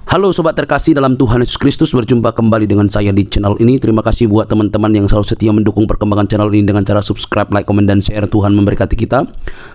Halo sobat terkasih dalam Tuhan Yesus Kristus, berjumpa kembali dengan saya di channel ini. Terima kasih buat teman-teman yang selalu setia mendukung perkembangan channel ini dengan cara subscribe, like, komen, dan share. Tuhan memberkati kita.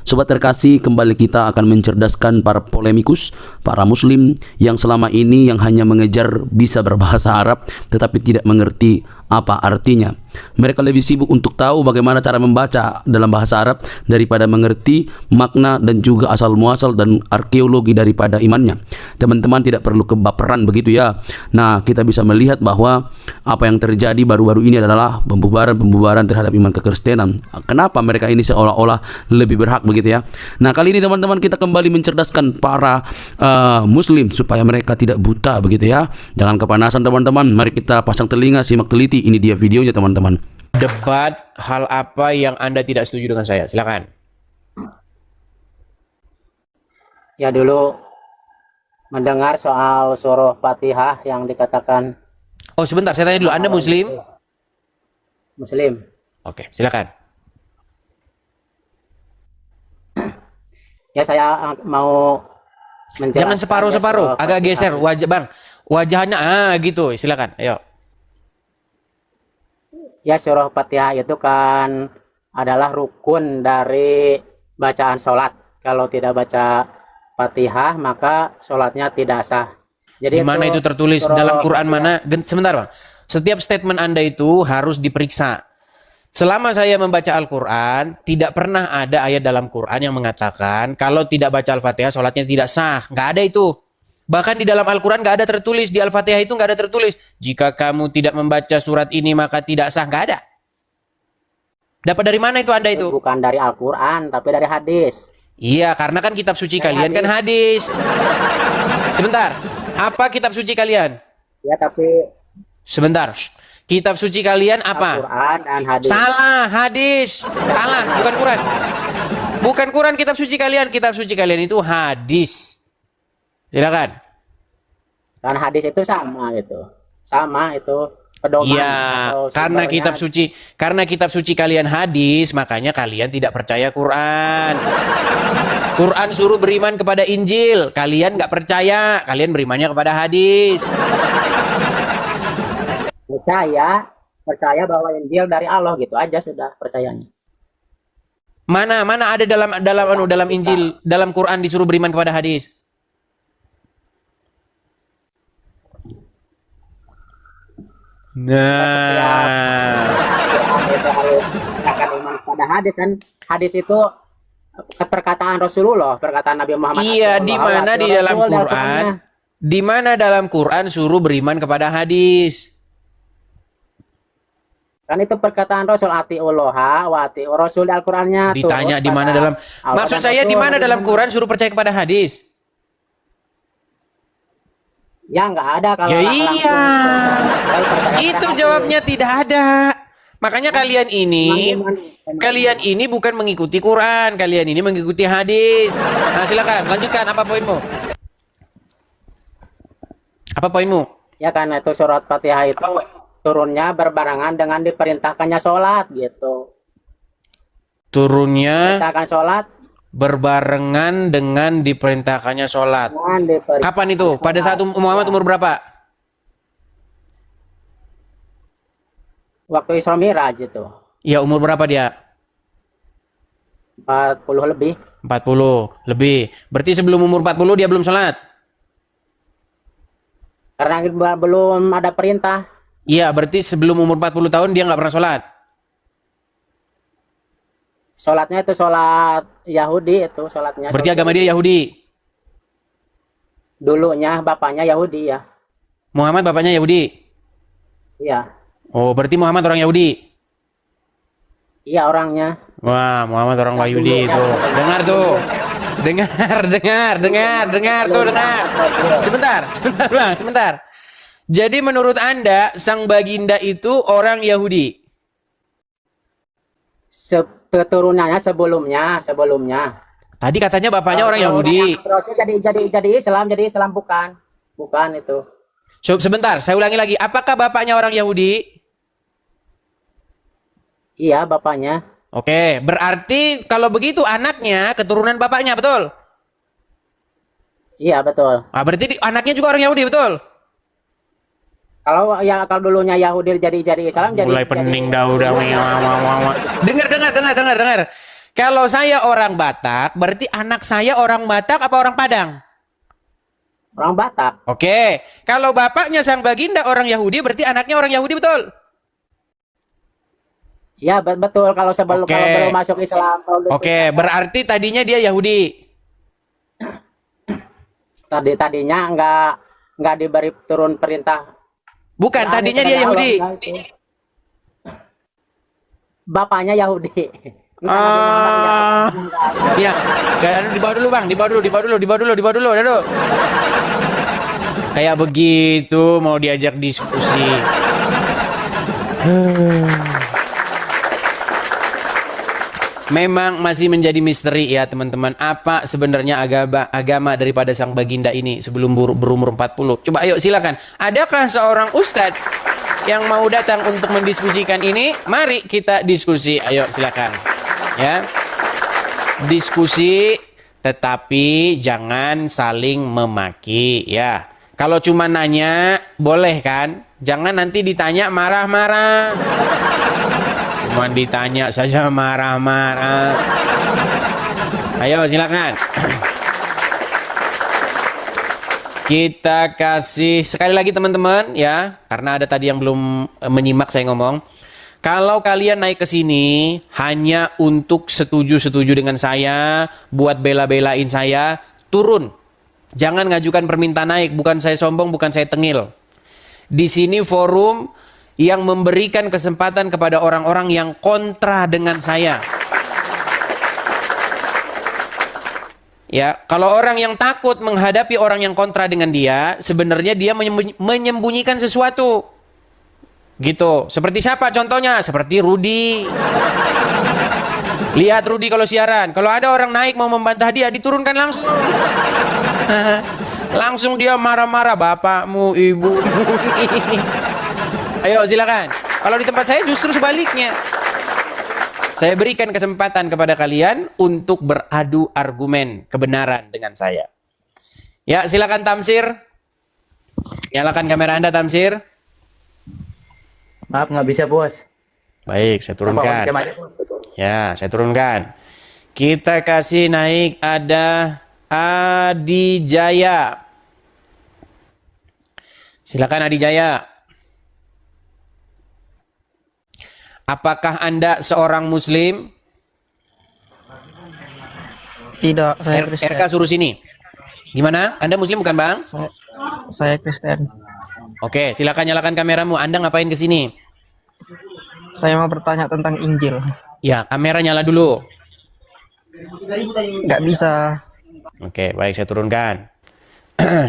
Sobat terkasih, kembali kita akan mencerdaskan para polemikus, para muslim yang selama ini yang hanya mengejar bisa berbahasa Arab tetapi tidak mengerti apa artinya. Mereka lebih sibuk untuk tahu bagaimana cara membaca dalam bahasa Arab daripada mengerti makna dan juga asal muasal dan arkeologi daripada imannya. Teman-teman tidak perlu kebaperan begitu ya. Nah, kita bisa melihat bahwa apa yang terjadi baru-baru ini adalah pembubaran terhadap iman kekristenan. Kenapa mereka ini seolah-olah lebih berhak begitu ya. Nah, kali ini teman-teman kita kembali mencerdaskan para muslim supaya mereka tidak buta begitu ya. Jangan kepanasan teman-teman. Mari kita pasang telinga, simak teliti. Ini dia videonya teman-teman. Debat hal apa yang Anda tidak setuju dengan saya? Silakan. Ya, dulu mendengar soal surah Fatihah yang dikatakan. Oh sebentar, saya tanya dulu. Anda Muslim? Muslim. Oke, silakan. Ya, saya mau menjelaskan. Jangan separuh-separuh, agak geser wajah bang. Wajahnya gitu. Silakan. Ayo. Ya, surah Fatihah itu kan adalah rukun dari bacaan sholat. Kalau tidak baca Fatihah maka sholatnya tidak sah. Jadi di mana itu tertulis dalam Quran mana? Sebentar bang. Setiap statement Anda itu harus diperiksa. Selama saya membaca Al-Quran, tidak pernah ada ayat dalam Quran yang mengatakan kalau tidak baca Al-Fatihah sholatnya tidak sah. Nggak ada itu. Bahkan di dalam Al-Quran nggak ada tertulis, di Al-Fatihah itu nggak ada tertulis. Jika kamu tidak membaca surat ini maka tidak sah, nggak ada. Dapat dari mana itu Anda itu? Bukan dari Al-Quran, tapi dari hadis. Iya, karena kan kitab suci kalian kan hadis. Sebentar, apa kitab suci kalian? Ya, tapi sebentar, kitab suci kalian apa? Al-Quran dan hadis. Salah, hadis. Salah, bukan Quran. Bukan Quran kitab suci kalian. Kitab suci kalian itu hadis. Silakan. Dan hadis itu sama itu. Sama itu pedoman. Iya, karena kitab suci kalian hadis, makanya kalian tidak percaya Quran. Quran suruh beriman kepada Injil, kalian nggak percaya, kalian berimannya kepada hadis. Percaya bahwa Injil dari Allah gitu aja sudah percayanya. Mana ada dalam Injil, dalam Quran disuruh beriman kepada hadis? Nah, itu harus akan iman pada hadis, kan hadis itu perkataan Rasulullah, perkataan Nabi Muhammad. Iya, di mana di dalam Quran? Di mana dalam Quran suruh beriman kepada hadis? Kan itu perkataan Rasul, atiullah wa atiur Rasul di Al-Qur'annya. Ditanya di mana dalam, maksud saya di mana dalam Quran suruh percaya kepada hadis? Ya nggak ada kalau ya iya. Itu jawabnya tidak ada. Makanya kalian ini bukan mengikuti Quran, kalian ini mengikuti hadis. Nah, silakan lanjutkan, apa poinmu? Apa poinmu? Ya, karena itu surat Fatihah itu turunnya berbarengan dengan diperintahkannya sholat gitu. Turunnya diperintahkan sholat berbarengan dengan diperintahkannya sholat. Kapan itu? Pada saat Muhammad umur berapa? Waktu Isra Mi'raj itu. Ya, umur berapa dia? 40 lebih. 40 lebih. Berarti sebelum umur 40 dia belum sholat? Karena belum ada perintah. Iya, berarti sebelum umur 40 tahun dia nggak pernah sholat? Sholatnya itu sholat Yahudi itu sholatnya. Berarti agama dia Yahudi? Dulunya bapaknya Yahudi ya. Muhammad bapaknya Yahudi? Iya. Oh, berarti Muhammad orang Yahudi? Iya, orangnya. Wah, Muhammad orang Yahudi itu. Dengar tuh. Dengar tuh, dengar. Sebentar Bang, sebentar. Jadi menurut Anda sang baginda itu orang Yahudi? Keturunannya sebelumnya. Tadi katanya bapaknya orang Yahudi. Terus jadi Islam bukan itu. Sebentar, saya ulangi lagi. Apakah bapaknya orang Yahudi? Iya, bapaknya. Oke, berarti kalau begitu anaknya keturunan bapaknya, betul? Iya, betul. Ah, berarti anaknya juga orang Yahudi, betul? Kalau dulunya Yahudi jadi Islam Mulai pening dah udah. Dengar. Kalau saya orang Batak, berarti anak saya orang Batak apa orang Padang? orang Batak. Oke, kalau bapaknya sang baginda orang Yahudi, berarti anaknya orang Yahudi, betul? Iya, betul. Kalau Oke. kalau belum masuk Islam. Oke, berarti tadinya dia Yahudi. Tadinya nggak diberi turun perintah. Bukan, Nah, tadinya kepada dia Yahudi. Allah, itu. Bapaknya Yahudi. Iya. Dibawa dulu, Bang. Dibawa dulu. Aduh. Kayak begitu mau diajak diskusi. Memang masih menjadi misteri ya teman-teman. Apa sebenarnya agama daripada sang baginda ini sebelum berumur 40? Coba ayo silakan. Adakah seorang ustadz yang mau datang untuk mendiskusikan ini? Mari kita diskusi. Ayo silakan. Ya. Diskusi tetapi jangan saling memaki ya. Kalau cuma nanya boleh kan? Jangan nanti ditanya marah-marah. Cuma ditanya saja marah-marah. Ayo silakan. Kita kasih sekali lagi teman-teman ya, karena ada tadi yang belum menyimak saya ngomong. Kalau kalian naik ke sini hanya untuk setuju-setuju dengan saya, buat bela-belain saya, turun. Jangan ngajukan permintaan naik, bukan saya sombong, bukan saya tengil. Di sini forum yang memberikan kesempatan kepada orang-orang yang kontra dengan saya. Ya, kalau orang yang takut menghadapi orang yang kontra dengan dia, sebenarnya dia menyembunyikan sesuatu. Gitu. Seperti siapa contohnya? Seperti Rudi. Lihat Rudi kalau siaran. Kalau ada orang naik mau membantah dia, diturunkan langsung. Langsung dia marah-marah, bapakmu, ibumu. Ayo silakan. Kalau di tempat saya justru sebaliknya. Saya berikan kesempatan kepada kalian untuk beradu argumen kebenaran dengan saya. Ya, silakan Tamsir. Nyalakan kamera Anda, Tamsir. Maaf, nggak bisa, Bos. Baik, saya turunkan. Ya, saya turunkan. Kita kasih naik ada Adi Jaya. Silakan Adi Jaya. Apakah Anda seorang Muslim? Tidak, saya Kristen. RK suruh sini. Gimana? Anda Muslim bukan, Bang? Saya Kristen. Oke, silakan nyalakan kameramu. Anda ngapain ke sini? Saya mau bertanya tentang Injil. Ya, kamera nyala dulu. Nggak bisa. Oke, baik, saya turunkan.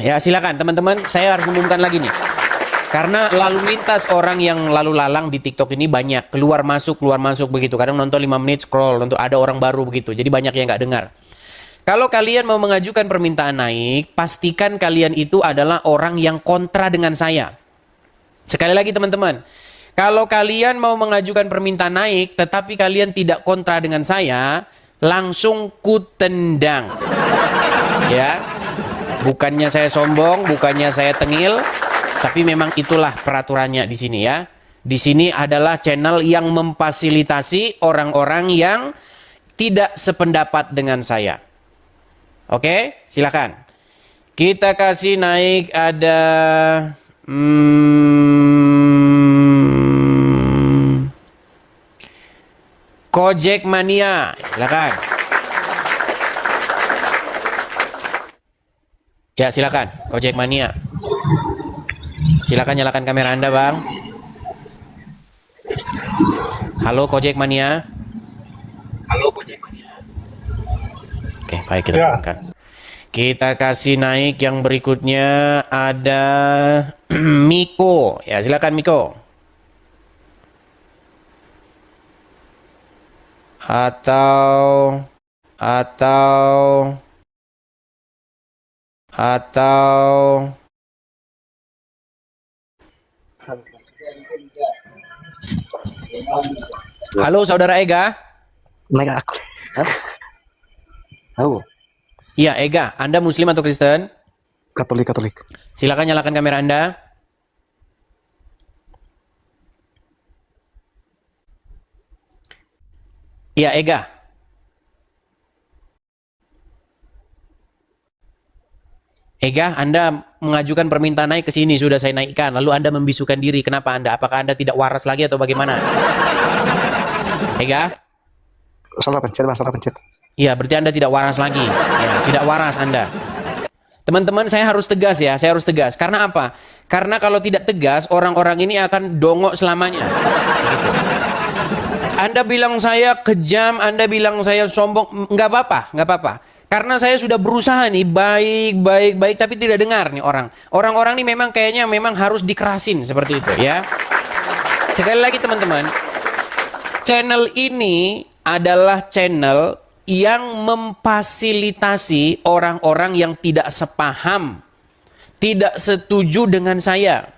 Ya, silakan teman-teman. Saya harus umumkan lagi nih. Karena lalu lintas orang yang lalu lalang di TikTok ini banyak. Keluar masuk begitu. Kadang nonton 5 menit scroll. Untuk ada orang baru begitu. Jadi banyak yang nggak dengar. Kalau kalian mau mengajukan permintaan naik, pastikan kalian itu adalah orang yang kontra dengan saya. Sekali lagi teman-teman. Kalau kalian mau mengajukan permintaan naik, tetapi kalian tidak kontra dengan saya, langsung kutendang. Ya. Bukannya saya sombong, bukannya saya tengil, tapi memang itulah peraturannya di sini ya. Di sini adalah channel yang memfasilitasi orang-orang yang tidak sependapat dengan saya. Oke, silakan. Kita kasih naik ada Kojek Mania. Silakan. Ya, silakan. Kojek Mania. Silakan nyalakan kamera Anda, Bang. Halo Kojek Mania. Halo Kojek Mania. Oke, baik kita turunkan. Kita kasih naik yang berikutnya ada Miko. Ya, silakan Miko. Atau Halo saudara Ega. Naik aku. Tahu? Iya Ega, Anda Muslim atau Kristen? Katolik. Silakan nyalakan kamera Anda. Iya Ega. Ega, Anda mengajukan permintaan naik ke sini, sudah saya naikkan. Lalu Anda membisukan diri, kenapa Anda? Apakah Anda tidak waras lagi atau bagaimana? Ega? Salah pencet, Bang, salah pencet. Iya, berarti Anda tidak waras lagi. Ya, tidak waras Anda. Teman-teman, saya harus tegas ya, saya harus tegas. Karena apa? Karena kalau tidak tegas, orang-orang ini akan dongok selamanya. Gitu. Anda bilang saya kejam, Anda bilang saya sombong, nggak apa-apa, nggak apa-apa. Karena saya sudah berusaha nih, baik, tapi tidak dengar nih orang. Orang-orang ini memang kayaknya memang harus dikerasin seperti itu ya. Sekali lagi teman-teman, channel ini adalah channel yang memfasilitasi orang-orang yang tidak sepaham, tidak setuju dengan saya.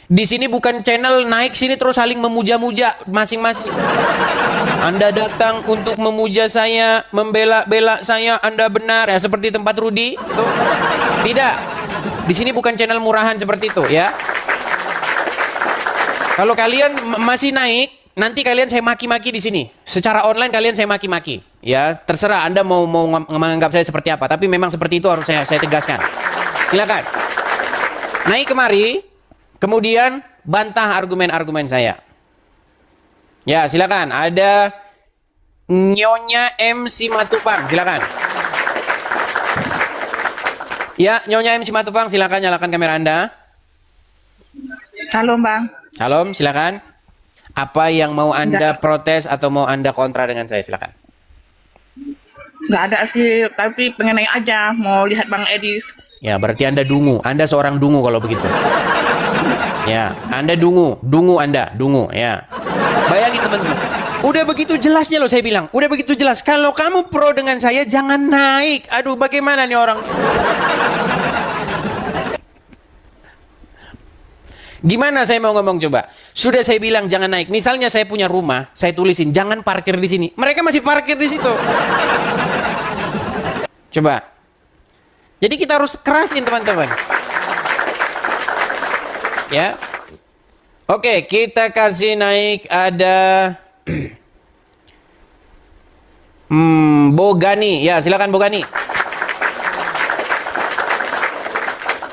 Di sini bukan channel naik sini terus saling memuja-muja masing-masing. Anda datang untuk memuja saya, membela-bela saya, Anda benar ya seperti tempat Rudi. Tuh. Tidak. Di sini bukan channel murahan seperti itu ya. Kalau kalian masih naik, nanti kalian saya maki-maki di sini. Secara online kalian saya maki-maki. Ya, terserah Anda mau menganggap saya seperti apa, tapi memang seperti itu harus saya tegaskan. Silakan. Naik kemari, kemudian bantah argumen-argumen saya. Ya, silakan. Ada Nyonya MC Matupang, silakan. Ya, Nyonya MC Matupang, silakan nyalakan kamera Anda. Salam Bang. Salam, silakan. Apa yang mau Anda protes atau mau Anda kontra dengan saya, silakan. Nggak ada sih, tapi pengen naik aja, mau lihat Bang Edis. Ya, berarti Anda dungu. Anda seorang dungu kalau begitu. Ya, Anda dungu ya. Bayangin teman-teman. Udah begitu jelasnya loh saya bilang. Udah begitu jelas. Kalau kamu pro dengan saya, jangan naik. Aduh, bagaimana nih orang? Gimana saya mau ngomong coba? Sudah saya bilang jangan naik. Misalnya saya punya rumah, saya tulisin jangan parkir di sini. Mereka masih parkir di situ. Coba. Jadi kita harus kerasin teman-teman. Ya. Oke, kita kasih naik ada Bogani. Ya, silakan Bogani.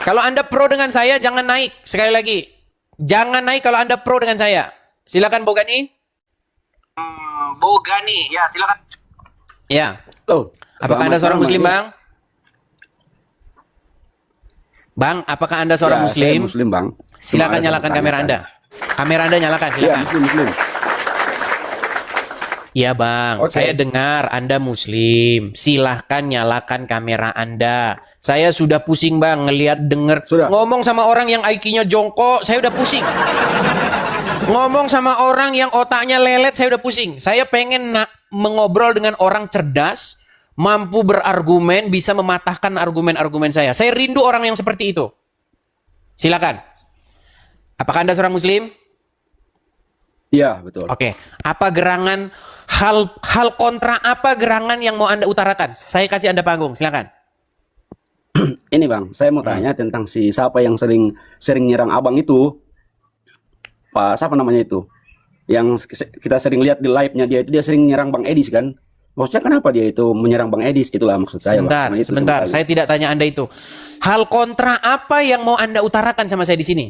Kalau Anda pro dengan saya jangan naik. Sekali lagi. Jangan naik kalau Anda pro dengan saya. Silakan Bogani. Bogani. Ya, silakan. Ya. Halo. Apakah Anda seorang muslim, Bang? Bang, apakah Anda seorang muslim? Saya muslim, Bang. Silakan nyalakan kamera Anda. Kamera Anda nyalakan, silakan. Iya, muslim. Iya, Bang. Oke. Saya dengar Anda muslim. Silahkan nyalakan kamera Anda. Saya sudah pusing, Bang, ngelihat denger Sudah. ngomong sama orang yang IQ-nya jongkok, saya udah pusing. Ngomong sama orang yang otaknya lelet, saya udah pusing. Saya pengen mengobrol dengan orang cerdas, mampu berargumen, bisa mematahkan argumen-argumen saya. Saya rindu orang yang seperti itu. Silakan. Apakah Anda seorang muslim? Iya, betul. Oke. Apa gerangan hal kontra apa gerangan yang mau Anda utarakan? Saya kasih Anda panggung, silakan. Ini Bang, saya mau tanya tentang siapa yang sering nyerang Abang itu. Pak, siapa namanya itu? Yang kita sering lihat di live-nya dia sering nyerang Bang Edis kan? Maksudnya kenapa dia itu menyerang Bang Edis? Itulah maksud saya. Sebentar, Bang. sebentar. Saya tidak tanya Anda itu. Hal kontra apa yang mau Anda utarakan sama saya di sini?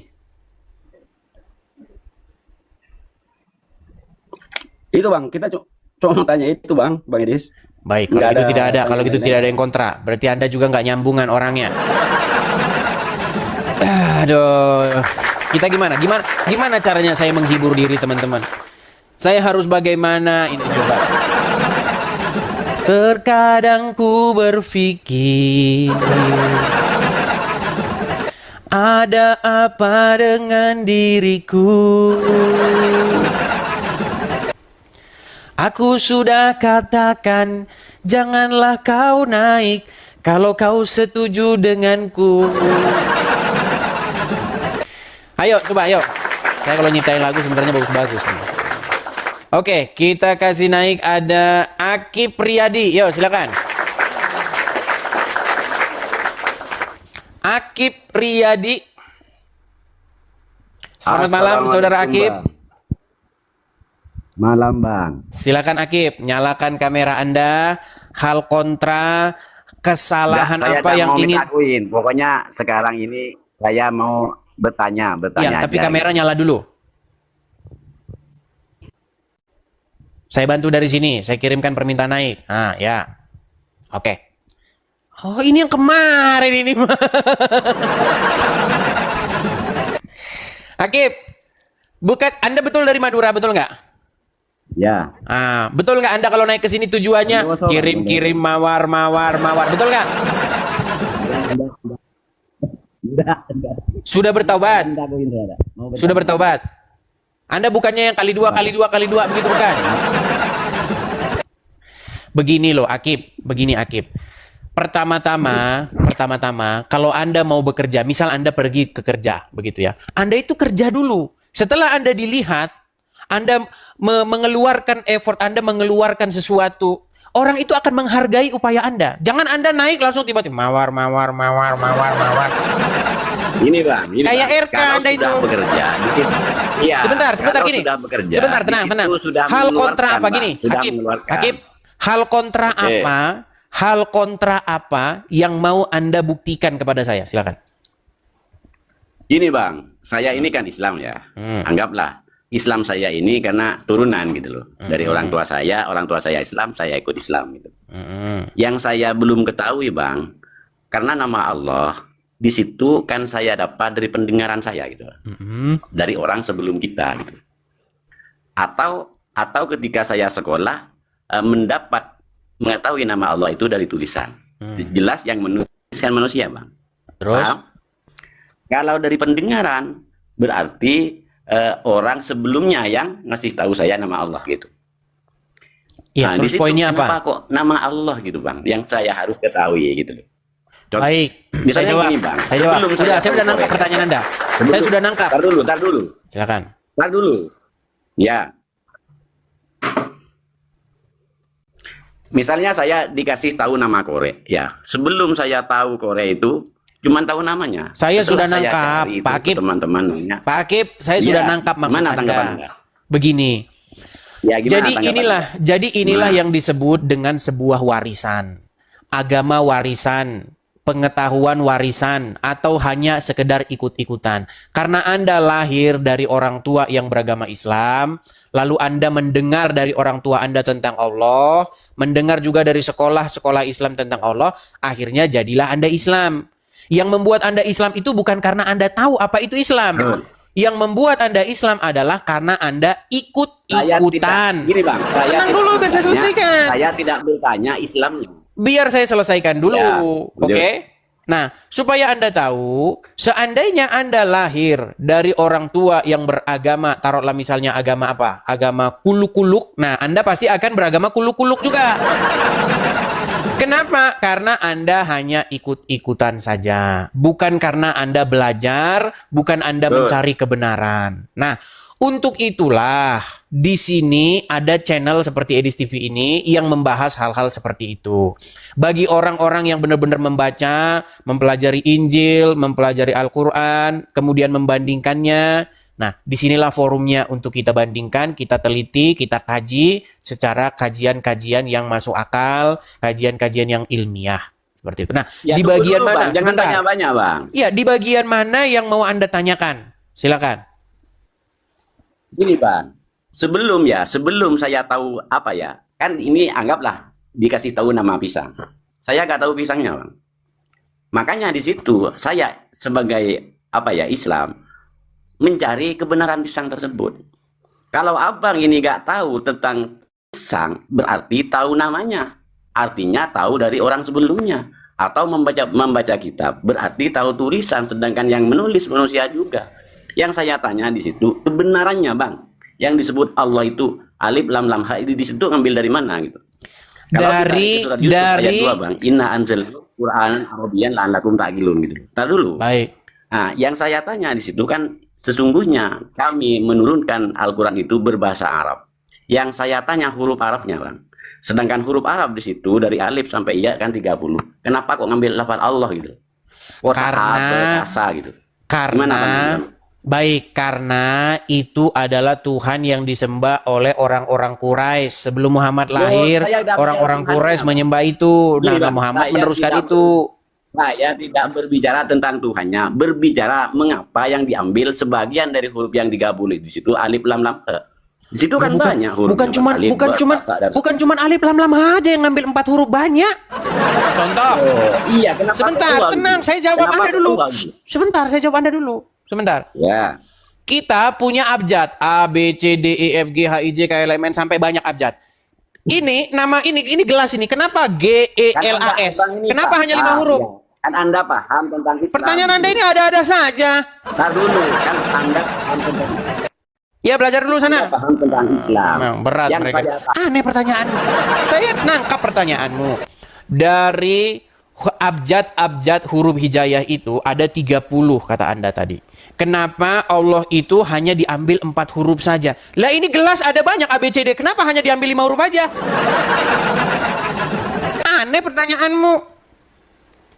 Itu Bang, kita cuma mau tanya itu Bang Edis. Baik, kalau itu tidak ada. Kalau itu tidak ada yang kontra, berarti Anda juga nggak nyambungan orangnya. Aduh, kita gimana caranya saya menghibur diri teman-teman? Saya harus bagaimana ini coba? Terkadang ku berpikir, ada apa dengan diriku? Aku sudah katakan, janganlah kau naik kalau kau setuju denganku. Ayo, coba ayo. Saya kalau nyiptain lagu sebenarnya bagus-bagus. Oke, kita kasih naik ada Akib Riyadi. Yo, silakan. Akib Riyadi. Selamat malam, Saudara Akib. Malam, Bang. Silakan Akib, nyalakan kamera Anda. Hal kontra kesalahan Saya apa yang mau ingin? akuin. Pokoknya sekarang ini saya mau bertanya Ya, tapi aja. kamera nyala dulu. Saya bantu dari sini. Saya kirimkan permintaan naik. Ah, ya. Oke. Oh, ini yang kemarin ini. Akib, bukan Anda betul dari Madura, betul nggak? Ya. Ah, betul nggak Anda kalau naik ke sini tujuannya kirim-kirim mawar, betul nggak? Sudah bertaubat? Sudah bertaubat? Anda bukannya yang kali dua begitu bukan? Begini loh Akib, begini Akib. Pertama-tama, kalau Anda mau bekerja, misal Anda pergi ke kerja, begitu ya. Anda itu kerja dulu. Setelah Anda dilihat, Anda mengeluarkan effort, Anda mengeluarkan sesuatu, orang itu akan menghargai upaya Anda. Jangan Anda naik langsung tiba-tiba mawar. Ini Bang, ini Kayak Bang. RK Kalau Anda sudah itu. bekerja di situ. Iya. Sebentar kalau gini. Sudah bekerja, Sebentar, di tenang. situ sudah Hal kontra mengeluarkan, apa Bang. gini? Sudah Akib, mengeluarkan. Akib, hal kontra apa? Hal kontra apa yang mau Anda buktikan kepada saya? Silakan. Gini Bang, saya ini kan Islam ya. Anggaplah Islam saya ini karena turunan gitu loh. Dari orang tua saya Islam, saya ikut Islam gitu. Yang saya belum ketahui Bang, karena nama Allah di situ kan saya dapat dari pendengaran saya gitu. Dari orang sebelum kita gitu. Atau ketika saya sekolah mengetahui nama Allah itu dari tulisan. Jelas yang menuliskan manusia Bang. Terus? Paham? Kalau dari pendengaran berarti orang sebelumnya yang ngasih tahu saya nama Allah gitu. Iya, terus di situ poinnya kenapa apa? kok nama Allah gitu Bang, yang saya harus ketahui gitu loh. Baik, Misalnya saya jawab. gini Bang, Saya jawab. sebelum Saya sudah nangkap pertanyaan Anda. Saya sudah nangkap. Tar dulu. Silakan. Tar dulu. Ya. Misalnya saya dikasih tahu nama Korea, ya. Sebelum saya tahu Korea itu, cuman tahu namanya. Saya sudah Setelah saya nangkap, cari itu Pak Akib. teman-teman nanya. Pak Akib, saya Iya. sudah nangkap maksud Mana tanggapan Anda. Anda? Begini. Ya, gimana Jadi tanggapan inilah Nah. yang disebut dengan sebuah warisan. Agama warisan, pengetahuan warisan, atau hanya sekedar ikut-ikutan. Karena Anda lahir dari orang tua yang beragama Islam, lalu Anda mendengar dari orang tua Anda tentang Allah, mendengar juga dari sekolah-sekolah Islam tentang Allah, akhirnya jadilah Anda Islam. Yang membuat Anda Islam itu bukan karena Anda tahu apa itu Islam. Yang membuat Anda Islam adalah karena Anda ikut-ikutan. Gini Bang, Tenang dulu biar saya selesaikan. Saya tidak bertanya Islamnya. Biar saya selesaikan dulu, Ya, oke? Nah, supaya Anda tahu, seandainya Anda lahir dari orang tua yang beragama, taruhlah misalnya agama apa? Agama kuluk-kuluk. Nah, Anda pasti akan beragama kuluk-kuluk juga. Kenapa? Karena Anda hanya ikut-ikutan saja. Bukan karena Anda belajar, bukan Anda mencari kebenaran. Nah, untuk itulah di sini ada channel seperti Edis TV ini yang membahas hal-hal seperti itu. Bagi orang-orang yang benar-benar membaca, mempelajari Injil, mempelajari Al-Quran, kemudian membandingkannya. Nah, disinilah forumnya untuk kita bandingkan, kita teliti, kita kaji secara kajian-kajian yang masuk akal, kajian-kajian yang ilmiah. Seperti itu. Nah, Ya, di tunggu bagian dulu, mana? Bang. Jangan Sebentar. tanya banyak Bang. Ya, di bagian mana yang mau Anda tanyakan? Silakan. Gini Bang, sebelum saya tahu apa ya, kan ini anggaplah dikasih tahu nama pisang. Saya nggak tahu pisangnya Bang. Makanya di situ saya sebagai Islam mencari kebenaran pisang tersebut. Kalau abang ini nggak tahu tentang pisang, berarti tahu namanya. Artinya tahu dari orang sebelumnya. Atau membaca kitab, berarti tahu tulisan, sedangkan yang menulis manusia juga. Yang saya tanya di situ kebenarannya Bang. Yang disebut Allah itu alif lam lam ha, itu di situ ngambil dari mana gitu. Kalau kita ke surat Yusuf ayat 2 Bang, inna anzal Qur'an Arabiyyan la'allakum ta'qilun gitu. Tar dulu. Baik. Nah, yang saya tanya di situ kan sesungguhnya kami menurunkan Al-Qur'an itu berbahasa Arab. Yang saya tanya huruf Arabnya, Bang. Sedangkan huruf Arab di situ dari alif sampai ya kan 30. Kenapa kok ngambil lafaz Allah gitu? Oh, Karena kasa gitu. Gimana, karena Bang? baik, karena itu adalah Tuhan yang disembah oleh orang-orang Quraisy sebelum Muhammad lahir. saya udah Orang-orang bilang Quraisy Tuhannya, menyembah itu. Gini, Nah, Bang, Muhammad saya meneruskan tidak itu. Saya tidak berbicara tentang Tuhannya, berbicara mengapa yang diambil sebagian dari huruf yang digabung di situ alif lam lam e. Di situ kan banyak huruf. Bukan cuman alif lam lam aja yang ngambil 4 huruf banyak. Contoh. Iya, kenapa Sebentar, kedua, tenang, gitu? saya jawab Kenapa Anda dulu. kedua, gitu? Sebentar, saya jawab Anda dulu. Sebentar. Ya. Kita punya abjad A, B, C, D, E, F, G, H, I, J, K, L, M, N sampai banyak abjad. Ini nama ini gelas ini. Kenapa G, E, L, A, S? Kenapa hanya 5 huruf? Ya. Kan Anda paham tentang Islam. Pertanyaan Anda ini ada-ada saja. Ntar dulu, kan Anda paham tentang Ya, belajar dulu sana. Anda paham tentang Islam. Memang berat Yang mereka. saya paham. Aneh pertanyaanmu. Saya nangkap pertanyaanmu. Dari abjad-abjad huruf hijayah itu ada 30 kata Anda tadi. Kenapa Allah itu hanya diambil 4 huruf saja? Lah ini gelas ada banyak A, B, C, D. Kenapa hanya diambil 5 huruf aja? Aneh pertanyaanmu.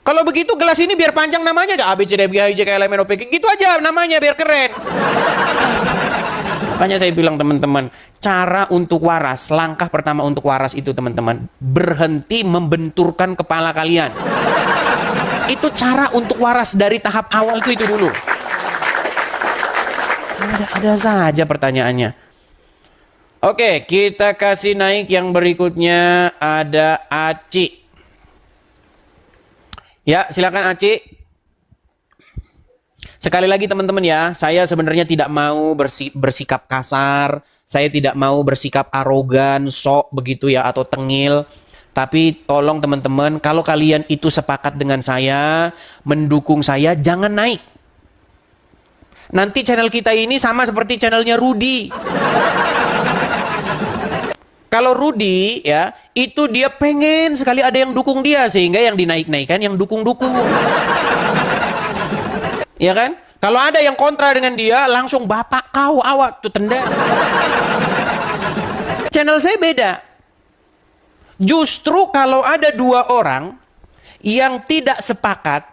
Kalau begitu gelas ini biar panjang namanya aja A, B, C, D, F, G, H, I, J, K, L, M, N, O, P, Q. Gitu aja namanya biar keren. Makanya saya bilang teman-teman, cara untuk waras, langkah pertama untuk waras itu teman-teman, berhenti membenturkan kepala kalian. Itu cara untuk waras dari tahap awal itu dulu. Ada saja pertanyaannya. Oke, kita kasih naik yang berikutnya, ada Aci. Ya, silakan Aci. Sekali lagi teman-teman ya, saya sebenarnya tidak mau bersikap kasar, saya tidak mau bersikap arogan, sok begitu ya, atau tengil. Tapi tolong teman-teman, kalau kalian itu sepakat dengan saya, mendukung saya, jangan naik. Nanti channel kita ini sama seperti channelnya Rudy. Kalau Rudy ya, itu dia pengen sekali ada yang dukung dia, sehingga yang dinaik-naikkan yang dukung-dukung. Ya kan? Kalau ada yang kontra dengan dia, langsung bapak kau awak tuh tendang. Channel saya beda. Justru kalau ada 2 orang yang tidak sepakat,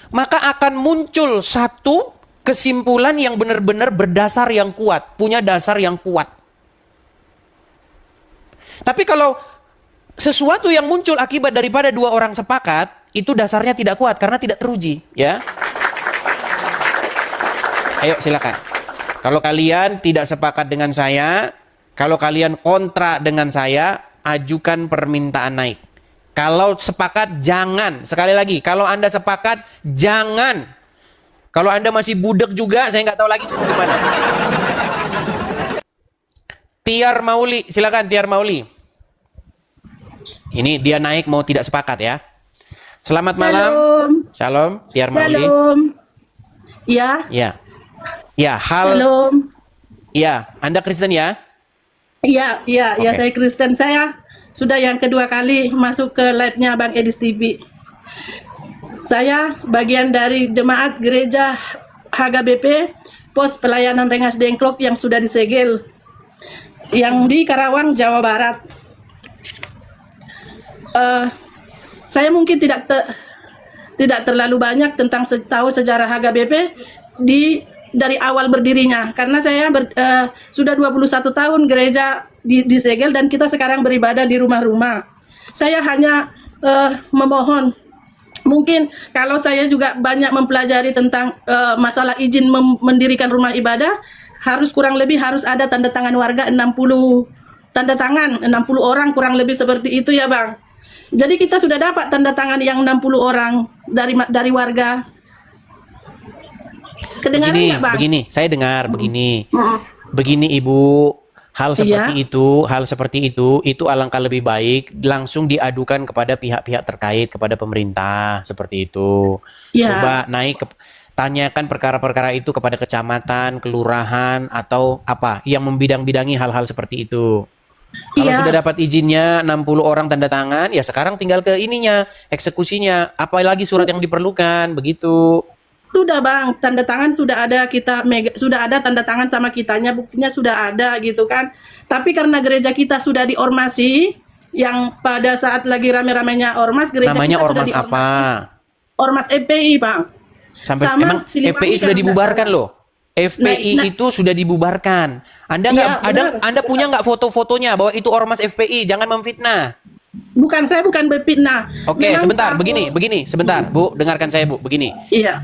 maka akan muncul satu kesimpulan yang benar-benar berdasar yang kuat, punya dasar yang kuat. Tapi kalau sesuatu yang muncul akibat daripada 2 orang sepakat, itu dasarnya tidak kuat karena tidak teruji, ya. Ayo silakan. Kalau kalian tidak sepakat dengan saya, kalau kalian kontra dengan saya, ajukan permintaan naik. Kalau sepakat, jangan. Sekali lagi, kalau Anda sepakat, jangan. Kalau Anda masih budek juga, saya nggak tahu lagi gimana. Tiar Mauli, silakan Tiar Mauli. Ini dia naik mau tidak sepakat ya. Selamat malam. Shalom, Tiar Mauli. Shalom. Ya. Ya. Ya, Shalom. Ya, Anda Kristen ya? Iya, iya, Oke. ya saya Kristen. Saya sudah yang kedua kali masuk ke live-nya Bang Edis TV. Saya bagian dari jemaat gereja HGBP Pos Pelayanan Rengas Dengklok yang sudah disegel yang di Karawang, Jawa Barat. Saya mungkin tidak terlalu banyak tentang tahu sejarah HGBP dari awal berdirinya, karena saya sudah 21 tahun gereja disegel dan kita sekarang beribadah di rumah-rumah. Saya hanya memohon, mungkin kalau saya juga banyak mempelajari tentang masalah izin mendirikan rumah ibadah, kurang lebih harus ada tanda tangan warga 60 tanda tangan, 60 orang kurang lebih seperti itu ya Bang. Jadi kita sudah dapat tanda tangan yang 60 orang dari warga. Kedengaran nggak, Bang? Begini, saya dengar begini. Begini Ibu, hal seperti itu alangkah lebih baik langsung diadukan kepada pihak-pihak terkait, kepada pemerintah, seperti itu. Ya. Coba tanyakan perkara-perkara itu kepada kecamatan, kelurahan, atau apa yang membidang-bidangi hal-hal seperti itu. Kalau Iya. sudah dapat izinnya 60 orang tanda tangan, ya sekarang tinggal ke ininya, eksekusinya. Apalagi surat yang diperlukan, begitu. Sudah Bang, tanda tangan sudah ada, sudah ada tanda tangan sama kitanya, buktinya sudah ada gitu kan. Tapi karena gereja kita sudah diormasi, yang pada saat lagi rame-ramenya ormas, gereja Namanya kita ormas sudah apa? Ormas FPI Bang. Sampai Sama emang Siliwangi FPI sudah kan dibubarkan loh. FPI Nah, itu sudah dibubarkan. Anda nggak Iya, benar. Anda punya nggak foto-fotonya bahwa itu ormas FPI? Jangan memfitnah. Bukan, saya bukan berfitnah. Oke, Memang sebentar, aku- begini, sebentar, Bu, dengarkan saya, Bu, begini. Iya.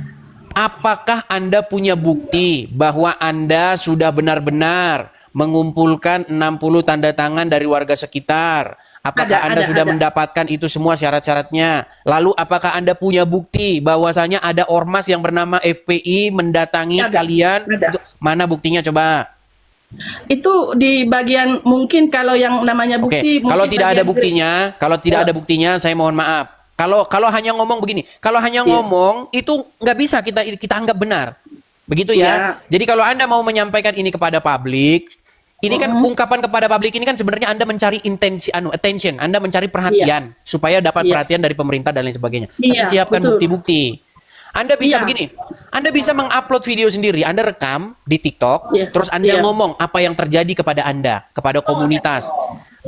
Apakah Anda punya bukti bahwa Anda sudah benar-benar mengumpulkan 60 tanda tangan dari warga sekitar? Apakah Anda sudah mendapatkan itu semua syarat-syaratnya? Lalu apakah Anda punya bukti bahwasanya ada ormas yang bernama FPI mendatangi kalian? Mana buktinya coba? Itu di bagian, mungkin kalau yang namanya bukti. Oke, kalau mungkin tidak ada bagian buktinya, ada buktinya, saya mohon maaf. Kalau hanya ngomong begini, kalau hanya ngomong itu nggak bisa kita anggap benar, begitu ya. Jadi kalau Anda mau menyampaikan ini kepada publik, ini kan ungkapan kepada publik ini kan sebenarnya Anda mencari attention, Anda mencari perhatian supaya dapat perhatian dari pemerintah dan lain sebagainya. Tapi siapkan bukti-bukti. Anda bisa begini, Anda bisa mengupload video sendiri, Anda rekam di TikTok, terus Anda ngomong apa yang terjadi kepada Anda, kepada komunitas.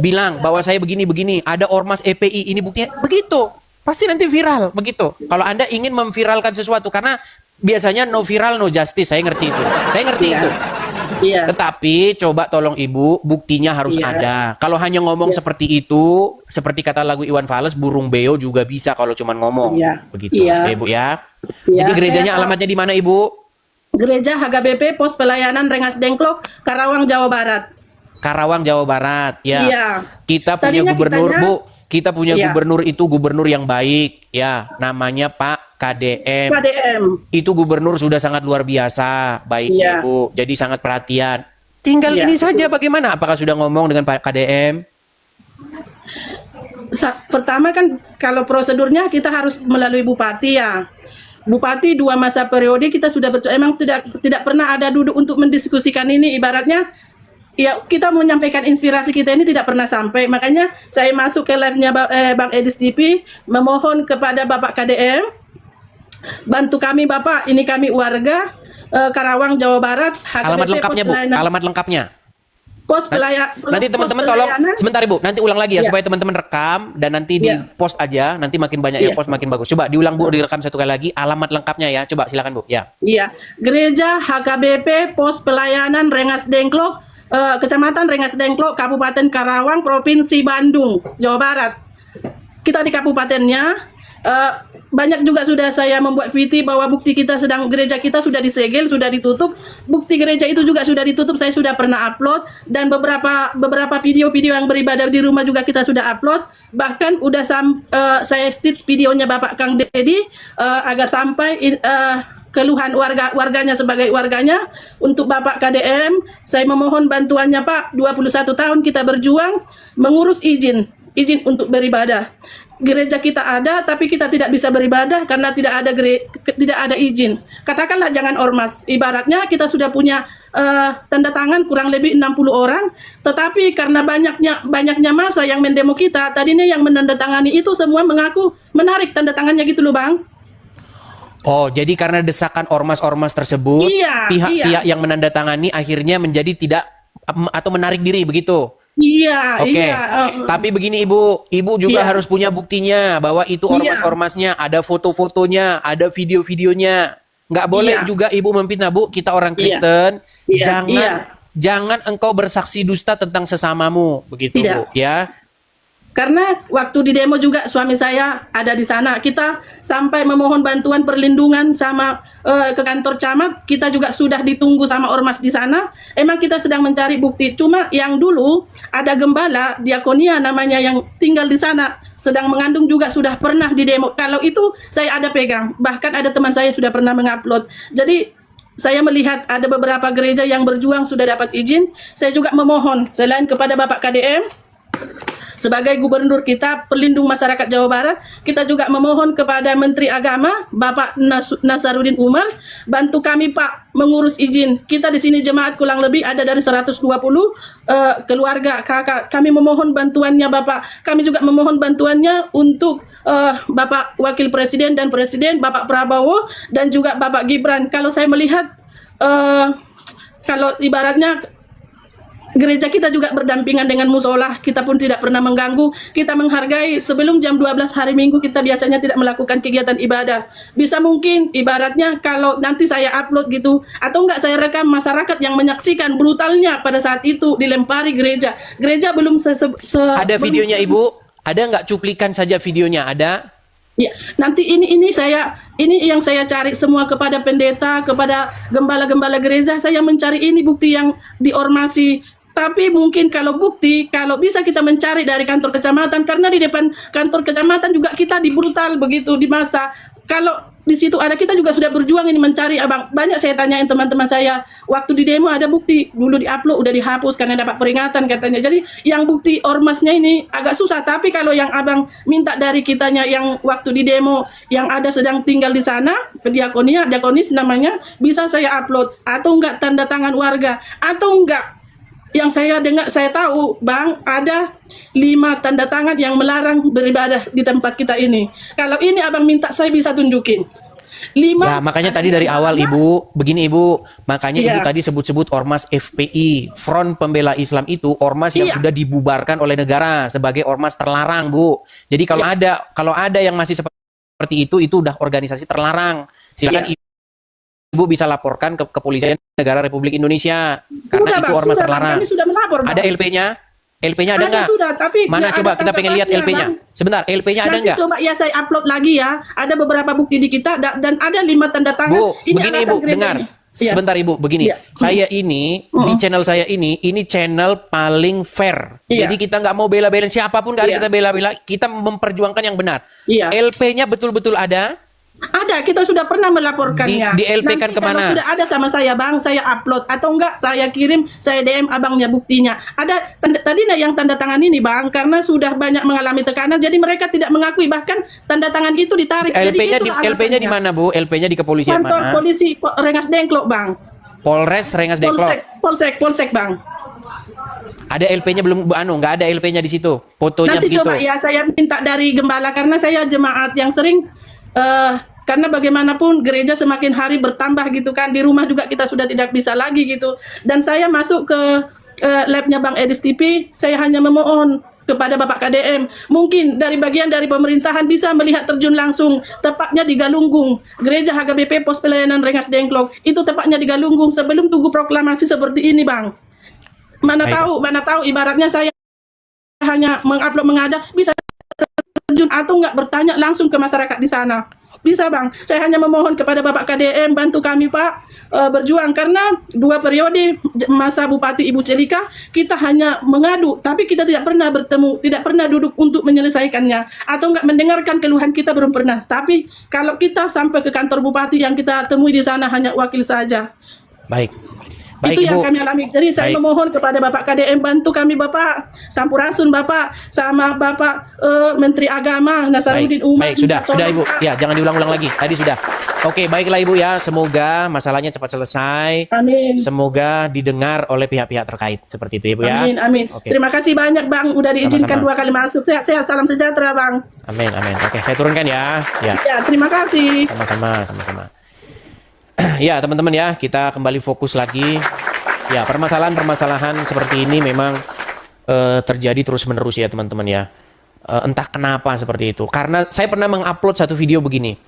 Bilang bahwa saya begini-begini, ada ormas FPI, ini buktinya, begitu. Pasti nanti viral, begitu. Kalau Anda ingin memviralkan sesuatu, karena biasanya no viral, no justice, saya ngerti itu. Saya ngerti itu. Tetapi coba tolong Ibu, buktinya harus ada. Kalau hanya ngomong seperti itu, seperti kata lagu Iwan Fals, burung beo juga bisa kalau cuma ngomong. Begitu, oke Bu ya. Jadi gerejanya alamatnya di mana Ibu? Gereja HKBP Pos Pelayanan Rengas Dengklok, Karawang, Jawa Barat. Karawang, Jawa Barat. Ya. Iya. Kita punya Tadinya gubernur, Bu. Kita punya Iya. gubernur itu gubernur yang baik, ya. Namanya Pak KDM. KDM. Itu gubernur sudah sangat luar biasa, baiknya Iya. Bu. Jadi sangat perhatian. Tinggal Iya, ini saja bagaimana? Apakah sudah ngomong dengan Pak KDM? Pertama kan kalau prosedurnya kita harus melalui bupati ya. Bupati 2 masa periode kita sudah emang tidak pernah ada duduk untuk mendiskusikan ini, ibaratnya ya kita menyampaikan inspirasi kita ini tidak pernah sampai. Makanya saya masuk ke live-nya Bang Edis TV, memohon kepada Bapak KDM, bantu kami Bapak, ini kami warga Karawang, Jawa Barat. Alamat lengkapnya Bu, alamat lengkapnya. Pos pelayanan. Nanti teman-teman tolong, sebentar Ibu, nanti ulang lagi ya, supaya teman-teman rekam dan nanti di post aja, nanti makin banyak yang post makin bagus. Coba diulang Bu, direkam satu kali lagi, alamat lengkapnya ya, coba silakan Bu, ya. Iya, Gereja HKBP Pos Pelayanan Rengas Dengklok, Kecamatan Rengas Dengklok, Kabupaten Karawang, Provinsi Bandung, Jawa Barat. Kita di kabupatennya, banyak juga sudah saya membuat VT bahwa bukti kita gereja kita sudah disegel, sudah ditutup. Bukti gereja itu juga sudah ditutup, saya sudah pernah upload, dan beberapa video-video yang beribadah di rumah juga kita sudah upload. Bahkan udah saya stitch videonya Bapak Kang Dedi agar sampai keluhan warganya sebagai warganya. Untuk Bapak KDM, saya memohon bantuannya Pak. 21 tahun kita berjuang mengurus izin untuk beribadah. Gereja kita ada, tapi kita tidak bisa beribadah karena tidak ada izin. Katakanlah jangan ormas. Ibaratnya kita sudah punya tanda tangan kurang lebih 60 orang, tetapi karena banyaknya massa yang mendemo kita, tadinya yang menandatangani itu semua mengaku menarik tanda tangannya gitu loh Bang. Oh, jadi karena desakan ormas-ormas tersebut, pihak-pihak yang menandatangani akhirnya menjadi tidak atau menarik diri begitu. Iya, Oke. iya. Tapi begini Ibu juga harus punya buktinya bahwa itu ormas-ormasnya, ada foto-fotonya, ada video-videonya. Nggak boleh juga Ibu memfitnah, Bu. Kita orang Kristen, jangan engkau bersaksi dusta tentang sesamamu, begitu Bu, ya. Karena waktu di demo juga suami saya ada di sana. Kita sampai memohon bantuan perlindungan sama ke kantor camat. Kita juga sudah ditunggu sama ormas di sana. Emang kita sedang mencari bukti. Cuma yang dulu ada gembala diakonia namanya yang tinggal di sana, sedang mengandung juga sudah pernah di demo. Kalau itu saya ada pegang. Bahkan ada teman saya sudah pernah mengupload. Jadi saya melihat ada beberapa gereja yang berjuang sudah dapat izin. Saya juga memohon selain kepada Bapak KDM, sebagai gubernur kita, pelindung masyarakat Jawa Barat, kita juga memohon kepada Menteri Agama, Bapak Nasaruddin Umar, bantu kami Pak mengurus izin. Kita di sini jemaat kurang lebih ada dari 120 keluarga kakak. Kami memohon bantuannya Bapak. Kami juga memohon bantuannya untuk Bapak Wakil Presiden dan Presiden, Bapak Prabowo dan juga Bapak Gibran. Kalau saya melihat kalau ibaratnya gereja kita juga berdampingan dengan musola, kita pun tidak pernah mengganggu, kita menghargai. Sebelum jam 12 hari Minggu kita biasanya tidak melakukan kegiatan ibadah. Bisa mungkin ibaratnya kalau nanti saya upload gitu, atau enggak saya rekam masyarakat yang menyaksikan brutalnya pada saat itu dilempari gereja. Gereja belum Ada videonya Ibu? Ada nggak cuplikan saja videonya? Ada? Ya, nanti ini yang saya cari semua kepada pendeta, kepada gembala-gembala gereja. Saya mencari ini bukti yang diormasi. Tapi mungkin kalau bukti, kalau bisa kita mencari dari kantor kecamatan, karena di depan kantor kecamatan juga kita dibrutal begitu di masa. Kalau di situ ada, kita juga sudah berjuang ini mencari, Abang. Banyak saya tanyain teman-teman saya, waktu di demo ada bukti, dulu di-upload udah dihapus karena dapat peringatan katanya. Jadi yang bukti ormasnya ini agak susah, tapi kalau yang Abang minta dari kitanya yang waktu di demo, yang ada sedang tinggal di sana, diakonis namanya, bisa saya upload, atau enggak tanda tangan warga, atau enggak yang saya dengar, saya tahu Bang, ada 5 tanda tangan yang melarang beribadah di tempat kita ini. Kalau ini Abang minta, saya bisa tunjukin 5. Ya, makanya tadi dari awal Ibu, begini Ibu, makanya Ibu tadi sebut-sebut Ormas FPI, Front Pembela Islam itu ormas yang sudah dibubarkan oleh negara sebagai ormas terlarang, Bu. Jadi kalau ada yang masih seperti itu udah organisasi terlarang. Silakan Ibu bisa laporkan ke kepolisian negara Republik Indonesia karena itu ormas terlarang. Sudah melapor, ada LP-nya? LP-nya ada nggak? Sudah, tapi mana coba kita pengen lihat LP-nya. Sebentar, LP-nya ada nggak? Coba ya saya upload lagi ya. Ada beberapa bukti di kita dan ada 5 tanda tangan. Bu, begini Ibu, dengar. Sebentar Ibu, begini. Saya ini di channel saya ini channel paling fair. Jadi kita nggak mau bela-belain siapapun, nggak ada kita bela-bela. Kita memperjuangkan yang benar. LP-nya betul-betul ada. Ada, kita sudah pernah melaporkannya. Di LP-kan kemana? Sudah ada sama saya Bang, saya upload atau enggak saya kirim, saya DM Abangnya buktinya. Ada tadi yang tanda tangan ini Bang, karena sudah banyak mengalami tekanan, jadi mereka tidak mengakui, bahkan tanda tangan itu ditarik. LP-nya di mana Bu? LP-nya di kepolisian kantor mana? Polisi Rengas Dengklok Bang. Polres Rengas Dengklok. Polsek Bang. Ada LP-nya belum Bu Anu? Nggak ada LP-nya di situ. Fotonya nanti begitu. Coba ya saya minta dari gembala, karena saya jemaat yang sering karena bagaimanapun gereja semakin hari bertambah gitu kan, di rumah juga kita sudah tidak bisa lagi gitu. Dan saya masuk ke labnya Bang Edis TV, saya hanya memohon kepada Bapak KDM, mungkin dari bagian dari pemerintahan bisa melihat terjun langsung, tepatnya di Galunggung, gereja HKBP Pos Pelayanan Rengas Dengklok, itu tepatnya di Galunggung sebelum Tugu Proklamasi seperti ini Bang. Mana tahu ibaratnya saya hanya mengupload mengada, bisa terjun atau enggak bertanya langsung ke masyarakat di sana. Bisa Bang, saya hanya memohon kepada Bapak KDM, bantu kami Pak berjuang, karena 2 periode masa Bupati Ibu Celika kita hanya mengadu, tapi kita tidak pernah bertemu, tidak pernah duduk untuk menyelesaikannya, atau enggak mendengarkan keluhan kita, belum pernah. Tapi kalau kita sampai ke kantor Bupati, yang kita temui di sana hanya wakil saja. Baik itu Ibu. yang kami alami. Jadi saya memohon kepada Bapak KDM, bantu kami Bapak, Sampurasun Bapak, sama Bapak Menteri Agama Nasaruddin Umar. Baik, sudah Ibu. Ya, jangan diulang-ulang lagi. Tadi sudah. Oke, baiklah Ibu ya. Semoga masalahnya cepat selesai. Amin. Semoga didengar oleh pihak-pihak terkait. Seperti itu Ibu ya. Amin. Oke. Terima kasih banyak Bang, udah diizinkan Sama-sama. 2 kali masuk. Sehat-sehat, salam sejahtera Bang. Amin. Oke, saya turunkan ya. Ya. Ya, terima kasih. Sama-sama. Ya, teman-teman ya, kita kembali fokus lagi. Ya, permasalahan seperti ini memang terjadi terus-menerus ya, teman-teman ya. Entah kenapa seperti itu. Karena saya pernah mengupload satu video begini.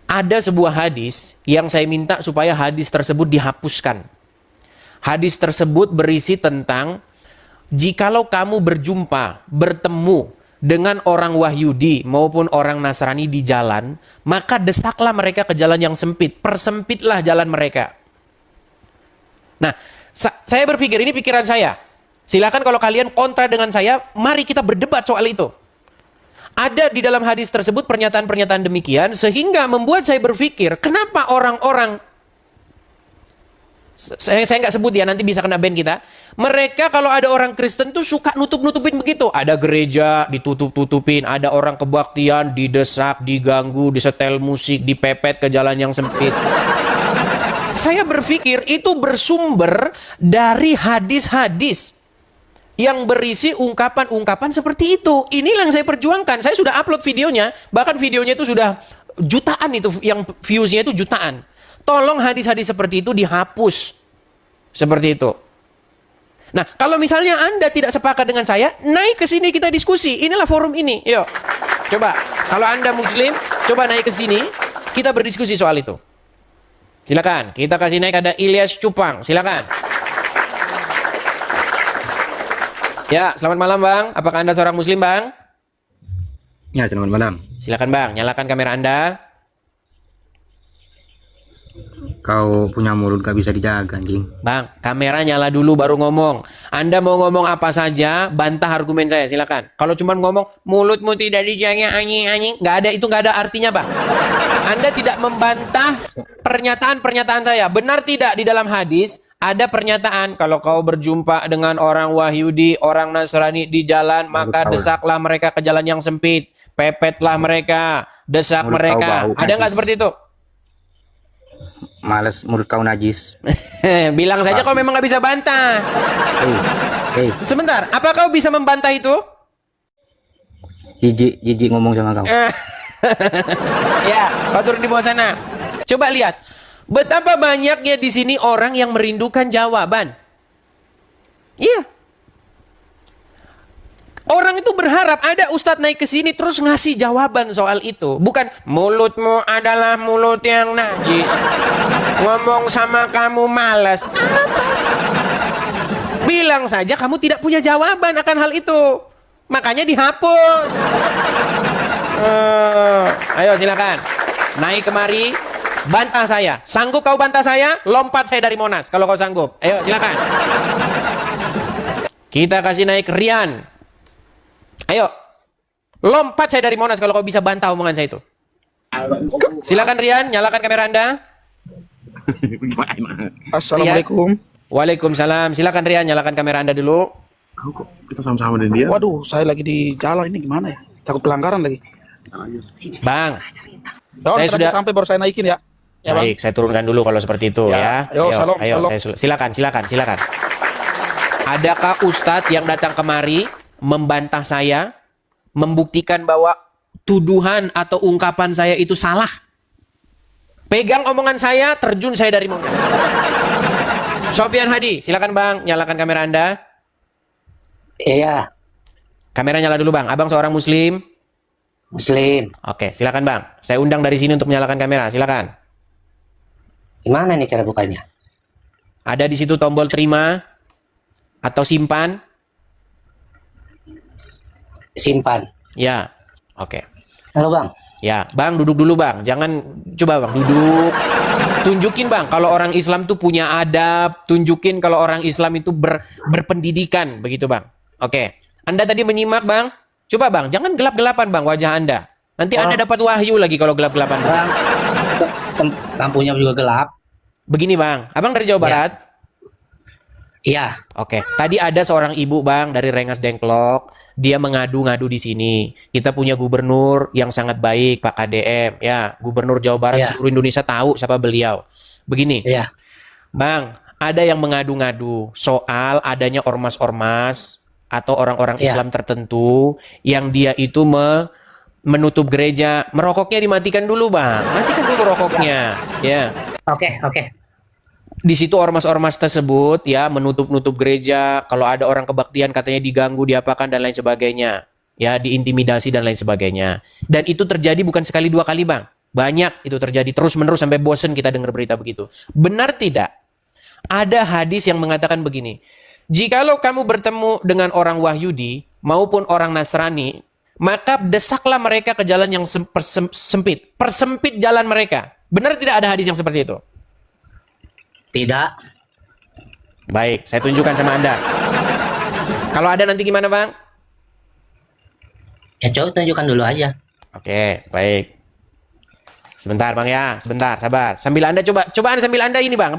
Ada sebuah hadis yang saya minta supaya hadis tersebut dihapuskan. Hadis tersebut berisi tentang jikalau kamu bertemu dengan orang Wahyudi maupun orang Nasrani di jalan, maka desaklah mereka ke jalan yang sempit, persempitlah jalan mereka. Nah, saya berpikir, ini pikiran saya. Silakan kalau kalian kontra dengan saya, mari kita berdebat soal itu. Ada di dalam hadis tersebut pernyataan-pernyataan demikian, sehingga membuat saya berpikir, kenapa orang-orang Saya nggak sebut ya, nanti bisa kena ban kita. Mereka kalau ada orang Kristen tuh suka nutup-nutupin begitu. Ada gereja ditutup-tutupin, ada orang kebaktian didesak, diganggu, disetel musik, dipepet ke jalan yang sempit. Saya berpikir itu bersumber dari hadis-hadis yang berisi ungkapan-ungkapan seperti itu. Inilah yang saya perjuangkan. Saya sudah upload videonya, bahkan videonya itu sudah jutaan, itu yang views-nya itu jutaan. Tolong hadis-hadis seperti itu dihapus. Seperti itu. Nah, kalau misalnya Anda tidak sepakat dengan saya, naik ke sini kita diskusi. Inilah forum ini. Yuk. Coba, kalau Anda Muslim, coba naik ke sini, kita berdiskusi soal itu. Silakan, kita kasih naik, ada Ilyas Cupang. Silakan. Ya, selamat malam Bang. Apakah Anda seorang Muslim Bang? Ya, selamat malam. Silakan Bang, nyalakan kamera Anda. Kau punya mulut gak bisa dijaga, anjing. Bang, kamera nyala dulu baru ngomong. Anda mau ngomong apa saja, bantah argumen saya, silakan. Kalau cuma ngomong mulutmu tidak dijaga, anjing, nggak ada, itu nggak ada artinya, Bang. Anda tidak membantah pernyataan-pernyataan saya. Benar tidak di dalam hadis ada pernyataan kalau kau berjumpa dengan orang Wahyudi, orang Nasrani di jalan, maka desaklah mereka ke jalan yang sempit, pepetlah mereka, desak mereka. Ada nggak seperti itu? Males, mulut kau najis. Bilang saja kau memang nggak bisa bantah. Sebentar, apa kau bisa membantah itu? Jijik ngomong sama kau. Ya, kau turun di bawah sana. Coba lihat, betapa banyaknya di sini orang yang merindukan jawaban. Iya. Orang itu berharap ada ustadz naik ke sini terus ngasih jawaban soal itu. Bukan mulutmu adalah mulut yang najis. Ngomong sama kamu malas. Bilang saja kamu tidak punya jawaban akan hal itu. Makanya dihapus. Ayo silakan. Naik kemari. Bantah saya. Sanggup kau bantah saya? Lompat saya dari Monas kalau kau sanggup. Ayo silakan. Kita kasih naik Rian. Ayo, lompat saya dari Monas kalau kau bisa bantah omongan saya itu. Silakan Rian, nyalakan kamera Anda. Assalamualaikum. Waalaikumsalam. Silakan Rian, nyalakan kamera Anda dulu. Kok kita sama-sama dengan dia? Waduh, saya lagi di jalan ini gimana ya? Takut pelanggaran lagi. Bang, saya sudah sampai baru saya naikin ya. Ya, baik, saya turunkan dulu kalau seperti itu ya. Ayo, silakan. Adakah Ustadz yang datang kemari membantah saya, membuktikan bahwa tuduhan atau ungkapan saya itu salah? Pegang omongan saya, terjun saya dari Monas. Sofian Hadi, silakan Bang, nyalakan kamera Anda. Iya, Kamera nyala dulu Bang. Abang seorang Muslim? Muslim. Oke, silakan Bang. Saya undang dari sini untuk menyalakan kamera, silakan. Gimana nih cara bukanya? Ada di situ tombol terima atau simpan. Simpan. Ya, oke. Halo Bang. Ya, Bang duduk dulu Bang. Jangan, coba Bang duduk. Tunjukin Bang kalau orang Islam tuh punya adab. Tunjukin kalau orang Islam itu berpendidikan, begitu Bang. Oke. Anda tadi menyimak Bang. Coba Bang, jangan gelap-gelapan Bang wajah Anda. Nanti Anda dapat wahyu lagi kalau gelap-gelapan Bang. Lampunya juga gelap. Begini Bang, Abang dari Jawa Barat? Iya. Oke, tadi ada seorang ibu Bang dari Rengas Dengklok, dia mengadu-ngadu di sini. Kita punya gubernur yang sangat baik, Pak KDM, ya, gubernur Jawa Barat seluruh Indonesia tahu siapa beliau. Begini, Bang, ada yang mengadu-ngadu soal adanya ormas-ormas atau orang-orang Islam tertentu yang dia itu menutup gereja, merokoknya dimatikan dulu Bang, matikan dulu rokoknya, ya. Oke. Di situ ormas-ormas tersebut ya menutup-nutup gereja, kalau ada orang kebaktian katanya diganggu, diapakan dan lain sebagainya, ya diintimidasi dan lain sebagainya. Dan itu terjadi bukan sekali dua kali Bang, banyak itu terjadi terus-menerus sampai bosen kita dengar berita begitu. Benar tidak? Ada hadis yang mengatakan begini, jikalau kamu bertemu dengan orang Wahyudi maupun orang Nasrani, maka desaklah mereka ke jalan yang sempit, persempit jalan mereka. Benar tidak ada hadis yang seperti itu? Tidak. Baik, saya tunjukkan sama Anda. Kalau ada nanti gimana Bang? Ya coba tunjukkan dulu aja. Oke, baik. Sebentar Bang ya, sebentar, sabar. Sambil Anda coba Anda sambil Anda ini Bang,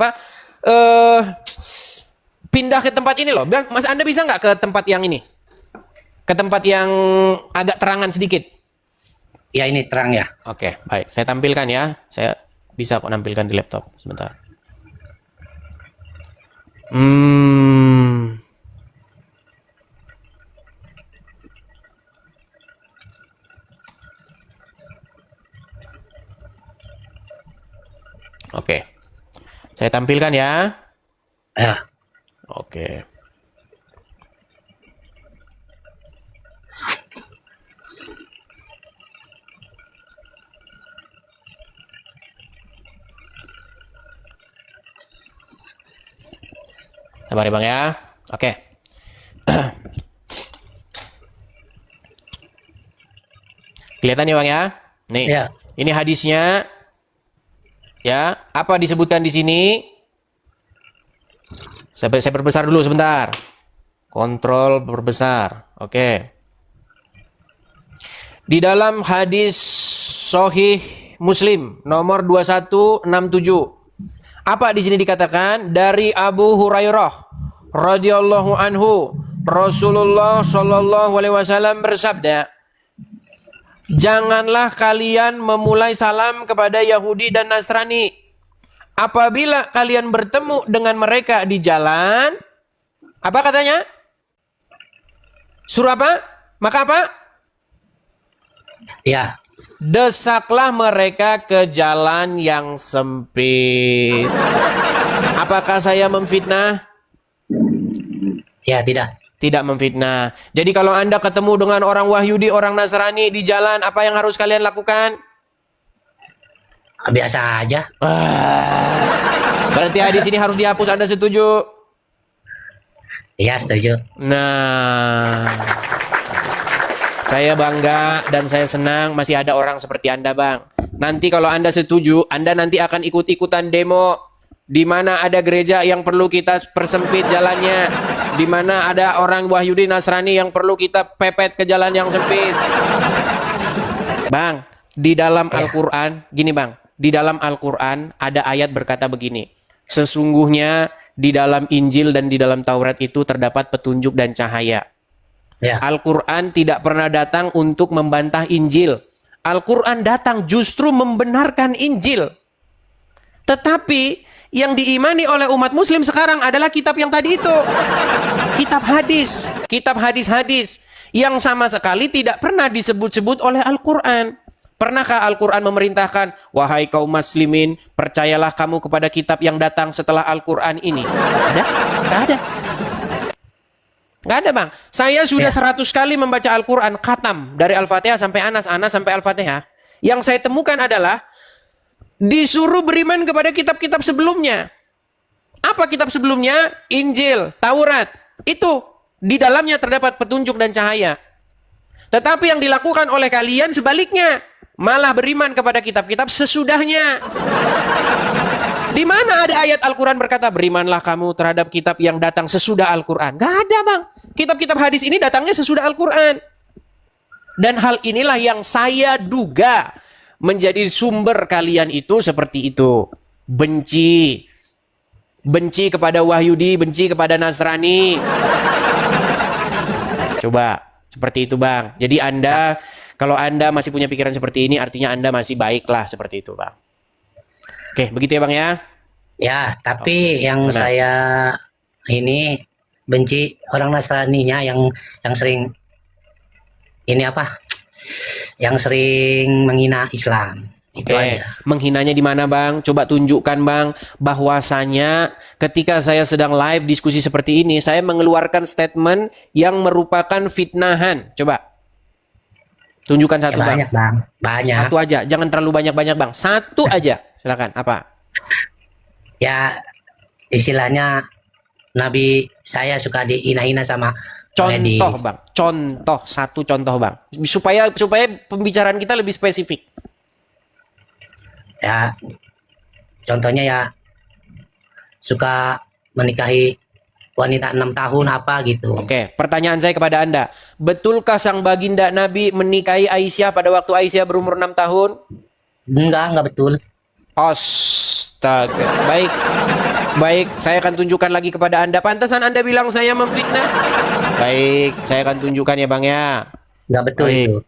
pindah ke tempat ini loh. Mas, Anda bisa nggak ke tempat yang ini? Ke tempat yang agak terangan sedikit. Ya, ini terang ya. Oke, baik. Saya tampilkan ya. Saya bisa kok nampilkan di laptop. Sebentar. Oke. Saya tampilkan ya. Ya. Oke. Sabar ya Bang ya. Oke. Kelihatan ya Bang ya? Nih. Ya. Ini hadisnya. Ya, apa disebutkan di sini? Saya perbesar dulu sebentar. Kontrol perbesar. Oke. Di dalam hadis Sahih Muslim nomor 2167. Apa di sini dikatakan? Dari Abu Hurairah radhiyallahu anhu, Rasulullah shallallahu alaihi wasallam bersabda, janganlah kalian memulai salam kepada Yahudi dan Nasrani. Apabila kalian bertemu dengan mereka di jalan, apa katanya? Suruh apa? Maka apa? Ya. Desaklah mereka ke jalan yang sempit. Apakah saya memfitnah? Ya, tidak. Tidak memfitnah. Jadi kalau Anda ketemu dengan orang Wahyudi, orang Nasrani di jalan, apa yang harus kalian lakukan? Biasa aja. Berarti hadis ini harus dihapus. Anda setuju? Iya, setuju. Nah, saya bangga dan saya senang masih ada orang seperti Anda, Bang. Nanti kalau Anda setuju, Anda nanti akan ikut-ikutan demo di mana ada gereja yang perlu kita persempit jalannya, di mana ada orang Wahyudi Nasrani yang perlu kita pepet ke jalan yang sempit. Bang, di dalam Al-Quran, gini Bang, di dalam Al-Quran ada ayat berkata begini, sesungguhnya di dalam Injil dan di dalam Taurat itu terdapat petunjuk dan cahaya. Ya. Al-Quran tidak pernah datang untuk membantah Injil. Al-Quran datang justru membenarkan Injil. Tetapi yang diimani oleh umat muslim sekarang adalah kitab yang tadi itu. Kitab hadis. Kitab hadis-hadis. Yang sama sekali tidak pernah disebut-sebut oleh Al-Quran. Pernahkah Al-Quran memerintahkan, wahai kaum muslimin, percayalah kamu kepada kitab yang datang setelah Al-Quran ini? Ada? Nggak ada. Nggak ada Bang. Saya sudah 100 kali membaca Al-Quran, khatam. Dari Al-Fatihah sampai Anas, Anas sampai Al-Fatihah. Yang saya temukan adalah disuruh beriman kepada kitab-kitab sebelumnya. Apa kitab sebelumnya? Injil, Taurat. Itu di dalamnya terdapat petunjuk dan cahaya. Tetapi yang dilakukan oleh kalian sebaliknya, malah beriman kepada kitab-kitab sesudahnya. Di mana ada ayat Al-Quran berkata berimanlah kamu terhadap kitab yang datang sesudah Al-Quran? Gak ada Bang. Kitab-kitab hadis ini datangnya sesudah Al-Quran. Dan hal inilah yang saya duga menjadi sumber kalian itu seperti itu. Benci. Benci kepada Wahyudi, benci kepada Nasrani. Coba, seperti itu Bang. Jadi Anda, kalau Anda masih punya pikiran seperti ini, artinya Anda masih baiklah seperti itu Bang. Oke, begitu ya Bang ya? Ya, tapi yang benar. saya ini benci orang Nasraninya yang sering ini apa? Yang sering menghina Islam. Itu Oke, aja. menghinanya di mana Bang? Coba tunjukkan Bang bahwasanya ketika saya sedang live diskusi seperti ini, saya mengeluarkan statement yang merupakan fitnahan. Coba. Tunjukkan satu Ya, Bang. banyak Bang, banyak. Satu aja, jangan terlalu banyak-banyak Bang. Satu aja. Silakan. Apa? Ya, istilahnya Nabi saya suka dihina-hina sama Contoh Bang. Contoh, satu contoh Bang. Supaya pembicaraan kita lebih spesifik. Ya, contohnya ya suka menikahi wanita 6 tahun apa gitu. Oke, pertanyaan saya kepada Anda. Betulkah sang baginda Nabi menikahi Aisyah pada waktu Aisyah berumur 6 tahun? Enggak betul. Astaga. Baik. Baik, saya akan tunjukkan lagi kepada Anda. Pantesan Anda bilang saya memfitnah. Baik, saya akan tunjukkan ya Bang ya. Nggak betul Baik. itu.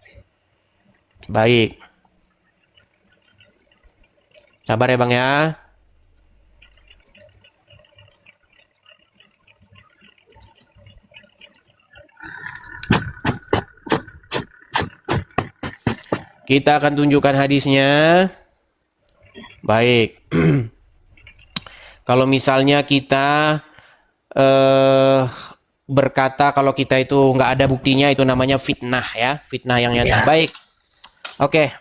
Baik. Sabar ya Bang ya. Kita akan tunjukkan hadisnya. Baik. Kalau misalnya kita berkata kalau kita itu nggak ada buktinya, itu namanya fitnah ya. Fitnah yang nyata. Baik. Oke.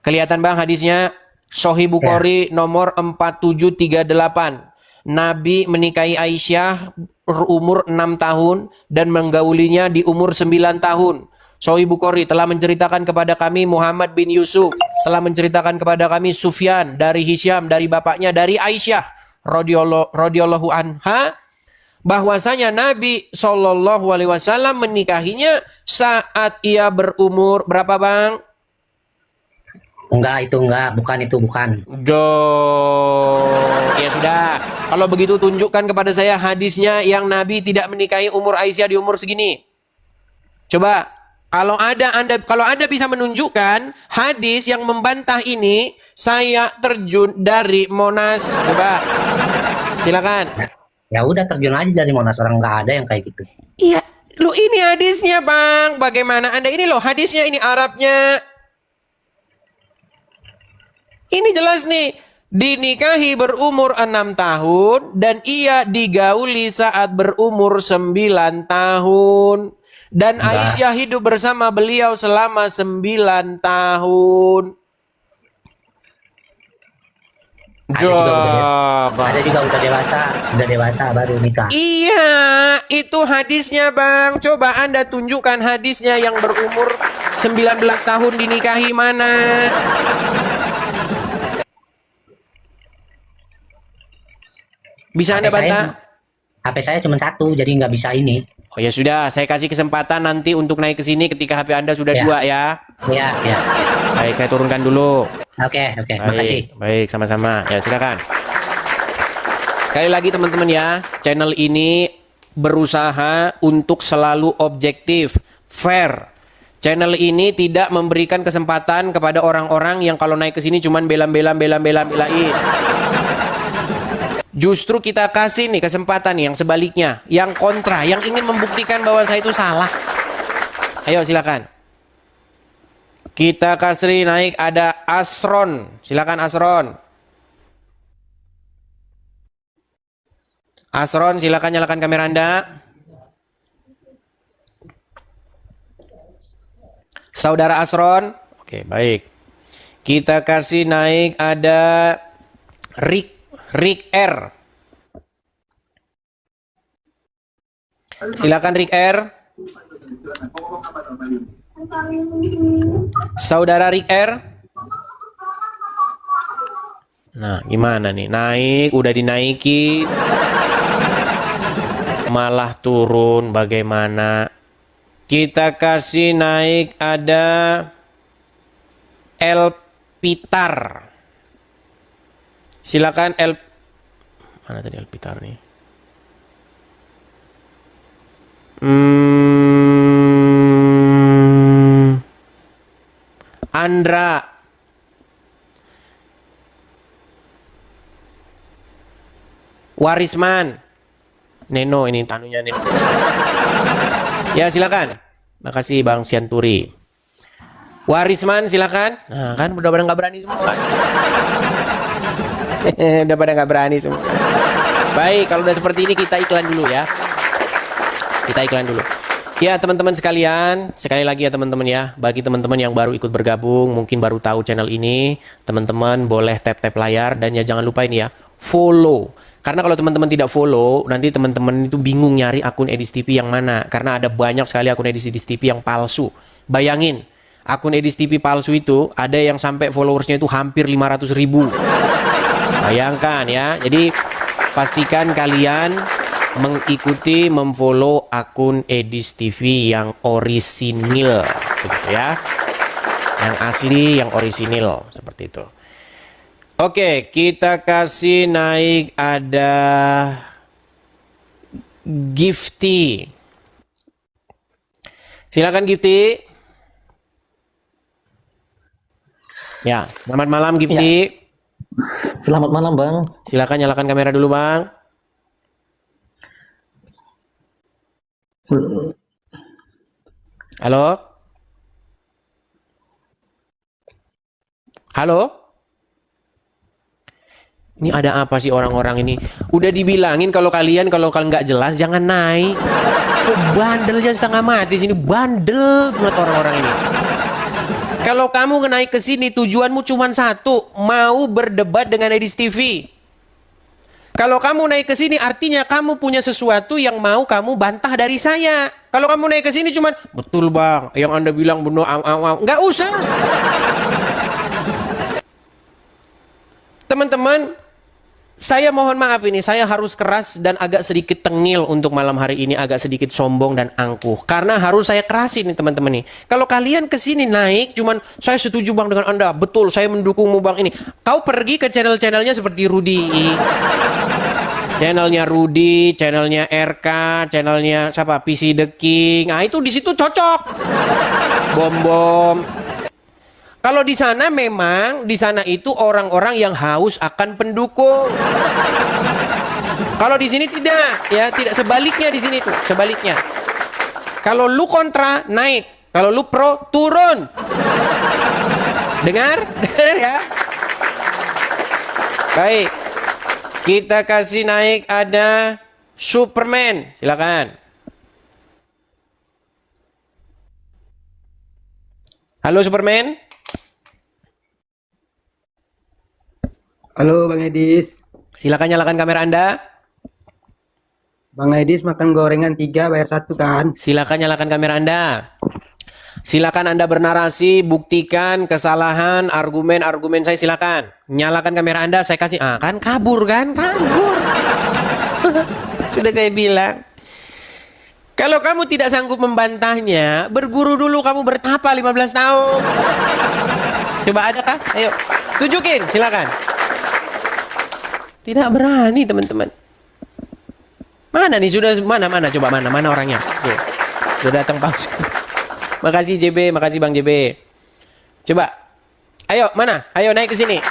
Kelihatan Bang hadisnya. Sahih Bukhari nomor 4738. Nabi menikahi Aisyah berumur 6 tahun dan menggaulinya di umur 9 tahun. Sahih Bukhari telah menceritakan kepada kami Muhammad bin Yusuf, telah menceritakan kepada kami Sufyan dari Hisyam, dari bapaknya dari Aisyah radhiyallahu anha, bahwasanya Nabi SAW menikahinya saat ia berumur berapa Bang? Enggak, itu enggak, bukan. Ya sudah. Kalau begitu tunjukkan kepada saya hadisnya yang Nabi tidak menikahi umur Aisyah di umur segini. Coba, kalau Anda bisa menunjukkan hadis yang membantah ini, saya terjun dari Monas. Coba. Silakan. Ya udah, terjun aja dari Monas, orang nggak ada yang kayak gitu. Iya, lu ini hadisnya Bang. Bagaimana Anda ini loh hadisnya, ini Arabnya. Ini jelas nih, dinikahi berumur 6 tahun dan ia digauli saat berumur 9 tahun. Dan Aisyah hidup bersama beliau selama 9 tahun. Ada juga udah dewasa baru nikah. Iya, itu hadisnya Bang. Coba Anda tunjukkan hadisnya yang berumur 19 tahun dinikahi mana? Bisa Anda bantah? HP saya cuma satu, jadi nggak bisa ini. Oh ya sudah, saya kasih kesempatan nanti untuk naik ke sini ketika HP Anda sudah 2 ya. Iya. Baik, saya turunkan dulu. Oke, makasih. Baik, sama-sama. Ya, silakan. Sekali lagi teman-teman ya, channel ini berusaha untuk selalu objektif, fair. Channel ini tidak memberikan kesempatan kepada orang-orang yang kalau naik ke sini cuman belain. Justru kita kasih nih kesempatan nih yang sebaliknya, yang kontra, yang ingin membuktikan bahwa saya itu salah. Ayo silakan. Kita kasih naik, ada Asron. Silakan Asron. Asron, silakan nyalakan kamera Anda. Saudara Asron. Oke, baik. Kita kasih naik, ada Rick R. Silakan Rick R. Saudara Rick R. Nah, gimana nih? Naik, udah dinaiki. Malah turun, bagaimana? Kita kasih naik, ada El Pitar. Silakan mana tadi El Pitar nih? Andra. Warisman. Neno, ini tanunya Neno. Ya silakan. Makasih Bang Sianturi. Warisman silakan. Nah kan udah pada nggak berani semua. Udah pada nggak berani semua. Baik, kalau udah seperti ini kita iklan dulu ya. Kita iklan dulu. Ya teman-teman sekalian, sekali lagi ya teman-teman ya, bagi teman-teman yang baru ikut bergabung, mungkin baru tahu channel ini, teman-teman boleh tap-tap layar dan ya jangan lupa ini ya, follow. Karena kalau teman-teman tidak follow, nanti teman-teman itu bingung nyari akun Edis TV yang mana. Karena ada banyak sekali akun Edis TV yang palsu. Bayangin, akun Edis TV palsu itu ada yang sampai followersnya itu hampir 500.000. Bayangkan ya, jadi pastikan kalian mengikuti, memfollow akun Edis TV yang orisinil, begitu ya, yang asli, yang orisinil, seperti itu. Oke, kita kasih naik ada Gifty. Silakan Gifty. Ya, selamat malam Gifty. Ya. Selamat malam Bang. Silakan nyalakan kamera dulu Bang. Halo? Halo? Ini ada apa sih orang-orang ini? Udah dibilangin kalau kalian nggak jelas jangan naik. Oh, bandelnya setengah mati sini, bandel banget orang-orang ini. Kalau kamu naik ke sini tujuanmu cuma satu, mau berdebat dengan Edis TV. Kalau kamu naik ke sini artinya kamu punya sesuatu yang mau kamu bantah dari saya. Kalau kamu naik ke sini cuma betul Bang, yang Anda bilang benar, nggak usah. Teman-teman, saya mohon maaf ini, saya harus keras dan agak sedikit tengil untuk malam hari ini, agak sedikit sombong dan angkuh. Karena harus saya kerasin nih teman-teman nih. Kalau kalian kesini naik, cuman saya setuju Bang dengan Anda, betul saya mendukungmu Bang ini. Kau pergi ke channel-channelnya seperti Rudi. Channelnya Rudi, channelnya RK, channelnya siapa? PC The King. Nah itu di situ cocok. Bom-bom. Kalau di sana memang di sana itu orang-orang yang haus akan pendukung. Kalau di sini tidak, ya tidak, sebaliknya di sini tuh, sebaliknya. Kalau lu kontra naik, kalau lu pro turun. Dengar? Dengar ya? Baik. Kita kasih naik ada Superman. Silakan. Halo Superman. Halo Bang Edis. Silakan nyalakan kamera Anda. Bang Edis makan gorengan 3 bayar 1 kan? Silakan nyalakan kamera Anda. Silakan Anda bernarasi, buktikan kesalahan argumen-argumen saya, silakan. Nyalakan kamera Anda, saya kasih. Ah, kan kabur kan? Kabur. Sudah saya bilang. Kalau kamu tidak sanggup membantahnya, berguru dulu kamu bertapa 15 tahun. Coba ada kah? Ayo, tunjukin, silakan. Tidak berani teman-teman. Mana nih sudah mana coba mana orangnya? Tuh. Sudah datang paus. Makasih JB, makasih Bang JB. Coba. Ayo, mana? Ayo naik ke sini.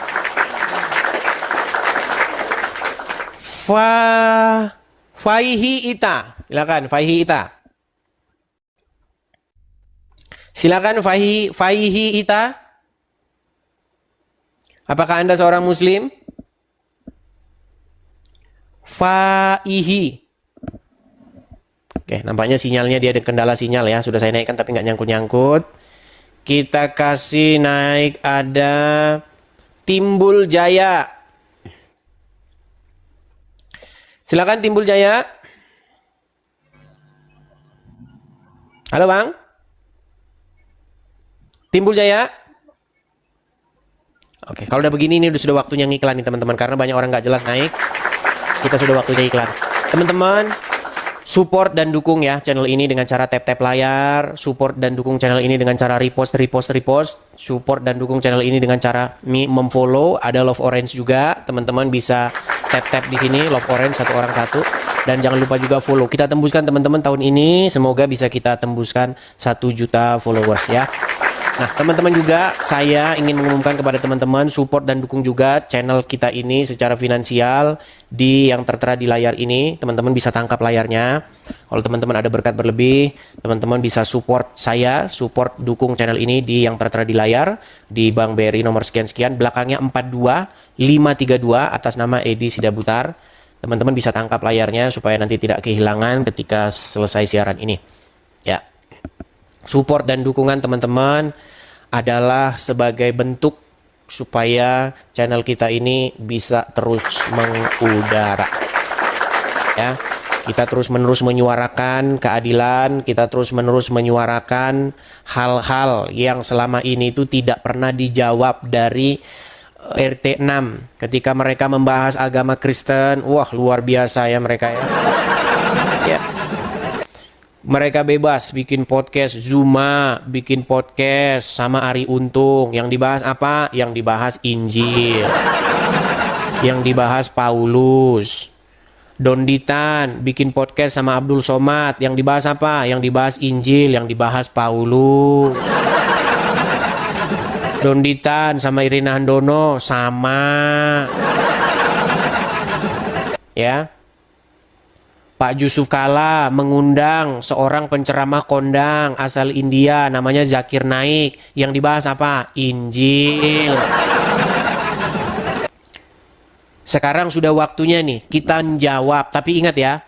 Faihi Ita. Silakan Faihi Ita. Silakan Faihi Ita. Apakah Anda seorang muslim? Faihi. Oke, nampaknya sinyalnya dia ada kendala sinyal ya. Sudah saya naikkan tapi nggak nyangkut-nyangkut. Kita kasih naik ada Timbul Jaya. Silakan Timbul Jaya. Halo Bang. Timbul Jaya. Oke, kalau udah begini ini sudah waktunya ngiklan nih teman-teman. Karena banyak orang nggak jelas naik. Kita sudah waktunya iklan. Teman-teman, support dan dukung ya channel ini dengan cara tap-tap layar. Support dan dukung channel ini dengan cara repost. Support dan dukung channel ini dengan cara memfollow. Ada Love Orange juga. Teman-teman bisa tap-tap di sini. Love Orange, 1 orang 1. Dan jangan lupa juga follow. Kita tembuskan teman-teman tahun ini. Semoga bisa kita tembuskan 1 juta followers ya. Nah teman-teman juga saya ingin mengumumkan kepada teman-teman support dan dukung juga channel kita ini secara finansial di yang tertera di layar ini. Teman-teman bisa tangkap layarnya. Kalau teman-teman ada berkat berlebih, teman-teman bisa support saya, support dukung channel ini di yang tertera di layar di Bank BRI nomor sekian-sekian, belakangnya 42532 atas nama Edi Sidabutar. Teman-teman bisa tangkap layarnya supaya nanti tidak kehilangan ketika selesai siaran ini. Ya. Support dan dukungan teman-teman adalah sebagai bentuk supaya channel kita ini bisa terus mengudara. Ya, kita terus-menerus menyuarakan keadilan, kita terus-menerus menyuarakan hal-hal yang selama ini itu tidak pernah dijawab dari RT 6. Ketika mereka membahas agama Kristen, wah luar biasa ya mereka ya. Ya. Mereka bebas bikin podcast Zuma, bikin podcast sama Ari Untung. Yang dibahas apa? Yang dibahas Injil. Yang dibahas Paulus. Donditan bikin podcast sama Abdul Somad. Yang dibahas apa? Yang dibahas Injil, yang dibahas Paulus. Donditan sama Irina Handono sama. Ya. Pak Yusuf Kala mengundang seorang penceramah kondang asal India namanya Zakir Naik. Yang dibahas apa? Injil. Sekarang sudah waktunya nih kita menjawab. Tapi ingat ya,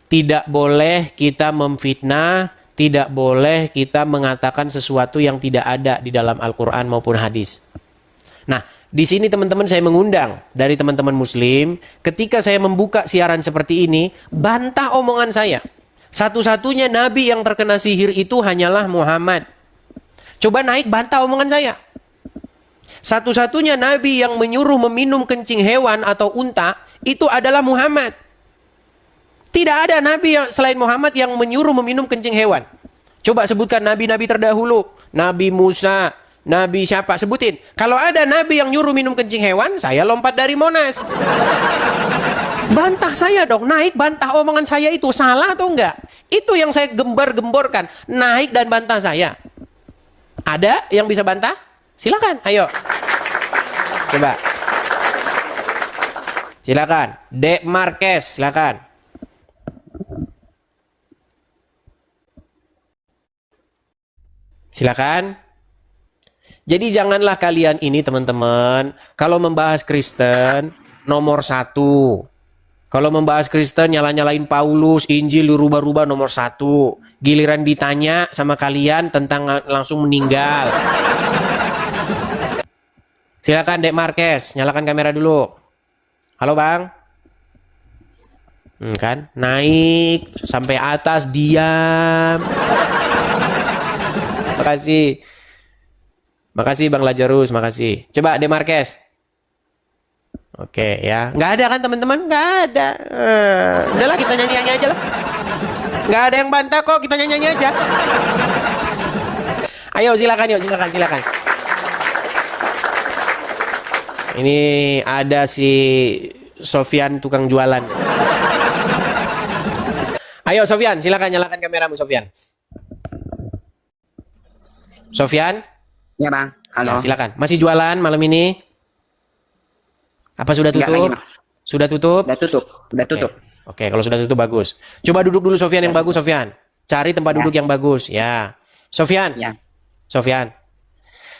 tidak boleh kita memfitnah, tidak boleh kita mengatakan sesuatu yang tidak ada di dalam Al-Quran maupun hadis. Nah, di sini teman-teman saya mengundang dari teman-teman muslim, ketika saya membuka siaran seperti ini, bantah omongan saya. Satu-satunya nabi yang terkena sihir itu hanyalah Muhammad. Coba naik bantah omongan saya. Satu-satunya nabi yang menyuruh meminum kencing hewan atau unta itu adalah Muhammad. Tidak ada nabi yang selain Muhammad yang menyuruh meminum kencing hewan. Coba sebutkan nabi-nabi terdahulu. Nabi Musa, Nabi siapa? Sebutin. Kalau ada nabi yang nyuruh minum kencing hewan, saya lompat dari Monas. Bantah saya dong, naik bantah omongan saya itu. Salah atau enggak? Itu yang saya gembar-gemborkan. Naik dan bantah saya. Ada yang bisa bantah? Silakan, ayo. Coba. Silakan. Dek Marquez, silakan. Silakan. Jadi janganlah kalian ini teman-teman, kalau membahas Kristen nomor 1. Kalau membahas Kristen nyala-nyalain Paulus, Injil dirubah-rubah nomor 1. Giliran ditanya sama kalian tentang langsung meninggal. Silakan Dek Marquez, nyalakan kamera dulu. Halo Bang. Kan naik sampai atas diam. Makasih. Makasih Bang Lazarus, makasih. Coba Dek Marquez. Oke ya. Nggak ada kan teman-teman? Nggak ada. Udahlah kita nyanyi-nyanyi aja lah. Nggak ada yang bantah kok, kita nyanyi-nyanyi aja. Ayo silakan, yuk silakan. Ini ada si Sofyan tukang jualan. Ayo Sofyan, silakan nyalakan kameramu Sofyan. Sofyan? Ya Bang, halo. Ya, silakan. Masih jualan malam ini? Apa sudah tutup? Lagi, Bang. Sudah tutup? Udah tutup. Oke, kalau sudah tutup bagus. Coba duduk dulu Sofyan yang bagus Sofyan. Cari tempat duduk yang bagus. Ya. Sofyan. Ya. Sofyan.